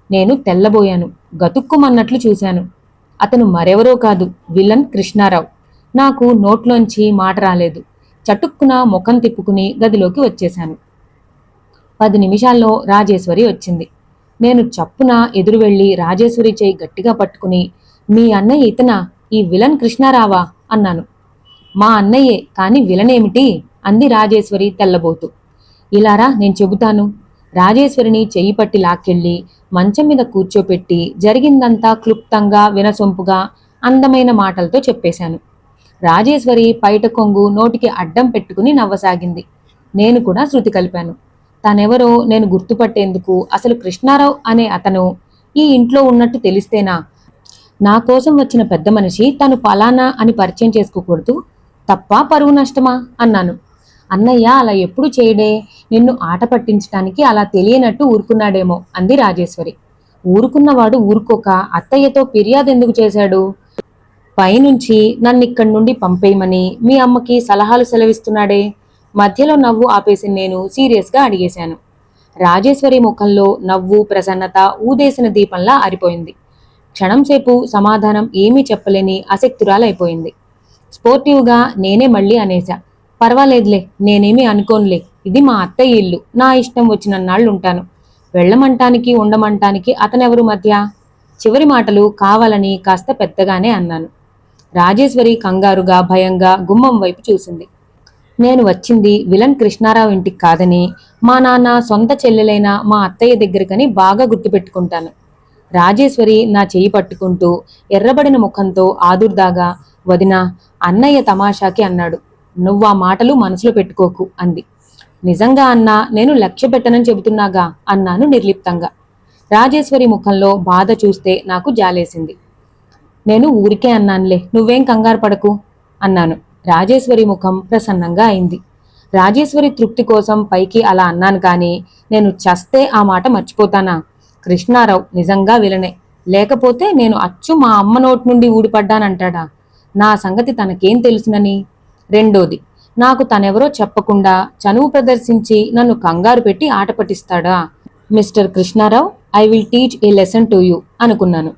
నేను తెల్లబోయాను. గతుక్కుమన్నట్లు చూశాను. అతను మరెవరో కాదు, విలన్ కృష్ణారావు. నాకు నోట్లోంచి మాట రాలేదు. చటుక్కున ముఖం తిప్పుకుని గదిలోకి వచ్చేశాను. 10 నిమిషాల్లో రాజేశ్వరి వచ్చింది. నేను చప్పున ఎదురు వెళ్లి రాజేశ్వరి చేయి గట్టిగా పట్టుకుని, మీ అన్నయ్య ఇతనా, ఈ విలన్ కృష్ణారావా అన్నాను. మా అన్నయ్యే, కాని విలనేమిటి అంది రాజేశ్వరి తెల్లబోతూ. ఇలారా, నేను చెబుతాను. రాజేశ్వరిని చెయ్యి పట్టి లాక్కెళ్ళి మంచం మీద కూర్చోపెట్టి జరిగిందంతా క్లుప్తంగా వినసొంపుగా అందమైన మాటలతో చెప్పేశాను. రాజేశ్వరి పైట కొంగు నోటికి అడ్డం పెట్టుకుని నవ్వసాగింది. నేను కూడా శృతి కలిపాను. తనెవరో నేను గుర్తుపట్టేందుకు అసలు కృష్ణారావు అనే అతను ఈ ఇంట్లో ఉన్నట్టు తెలిస్తేనా? నా కోసం వచ్చిన పెద్ద మనిషి తను పలానా అని పరిచయం చేసుకోకూడదు, తప్ప పరువు నష్టమా అన్నాను. అన్నయ్య అలా ఎప్పుడు చేయడే, నిన్ను ఆట పట్టించడానికి అలా తెలియనట్టు ఊరుకున్నాడేమో అంది రాజేశ్వరి. ఊరుకున్నవాడు ఊరుకోక అత్తయ్యతో ఫిర్యాదు ఎందుకు చేశాడు? పైనుంచి నన్నిక్కడి నుండి పంపేయమని మీ అమ్మకి సలహాలు సెలవిస్తున్నాడే. మధ్యలో నవ్వు ఆపేసి నేను సీరియస్గా అడిగేశాను. రాజేశ్వరి ముఖంలో నవ్వు ప్రసన్నత ఊదేసిన దీపంలా ఆరిపోయింది. క్షణంసేపు సమాధానం ఏమీ చెప్పలేని ఆసక్తురాలైపోయింది. స్పోర్టివ్గా నేనే మళ్ళీ అనేశా. పర్వాలేదులే, నేనేమీ అనుకోనులే. ఇది మా అత్తయ్య ఇల్లు, నా ఇష్టం వచ్చినన్నాళ్ళు ఉంటాను. వెళ్ళమంటానికి ఉండమంటానికి అతనెవరు మధ్య? చివరి మాటలు కావాలని కాస్త పెద్దగానే అన్నాను. రాజేశ్వరి కంగారుగా భయంగా గుమ్మం వైపు చూసింది. నేను వచ్చింది విలన్ కృష్ణారావు ఇంటికి కాదని, మా నాన్న సొంత చెల్లెలైన మా అత్తయ్య దగ్గరకని బాగా గుర్తుపెట్టుకుంటాను. రాజేశ్వరి నా చెయ్యి పట్టుకుంటూ ఎర్రబడిన ముఖంతో ఆదుర్దాగా, వదినా, అన్నయ్య తమాషాకి అన్నాడు, నువ్వా మాటలు మనసులో పెట్టుకోకు అంది. నిజంగా అన్నా, నేను లక్ష్య పెట్టనని చెబుతున్నాగా అన్నాను నిర్లిప్తంగా. రాజేశ్వరి ముఖంలో బాధ చూస్తే నాకు జాలేసింది. నేను ఊరికే అన్నానులే, నువ్వేం కంగారు పడకు అన్నాను. రాజేశ్వరి ముఖం ప్రసన్నంగా అయింది. రాజేశ్వరి తృప్తి కోసం పైకి అలా అన్నాను, కానీ నేను చస్తే ఆ మాట మర్చిపోతానా? కృష్ణారావు నిజంగా విలనే, లేకపోతే నేను అచ్చు మా అమ్మ నోటి నుండి ఊడిపడ్డానంటాడా? నా సంగతి తనకేం తెలుసునని? రెండోది, నాకు తనెవరో చెప్పకుండా చనువు ప్రదర్శించి నన్ను కంగారు పెట్టి ఆట పట్టిస్తాడా? Mister Krishnarao, I will teach a lesson to you అనుకున్నాను.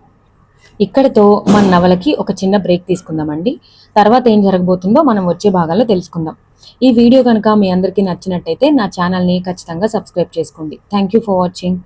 ఇక్కడితో మన నవలకి ఒక చిన్న బ్రేక్ తీసుకుందామండి. తర్వాత ఏం జరగబోతుందో మనం వచ్చే భాగాల్లో తెలుసుకుందాం. ఈ వీడియో కనుక మీ అందరికీ నచ్చినట్టయితే నా ఛానల్ని ఖచ్చితంగా సబ్స్క్రైబ్ చేసుకోండి. Thank you for watching.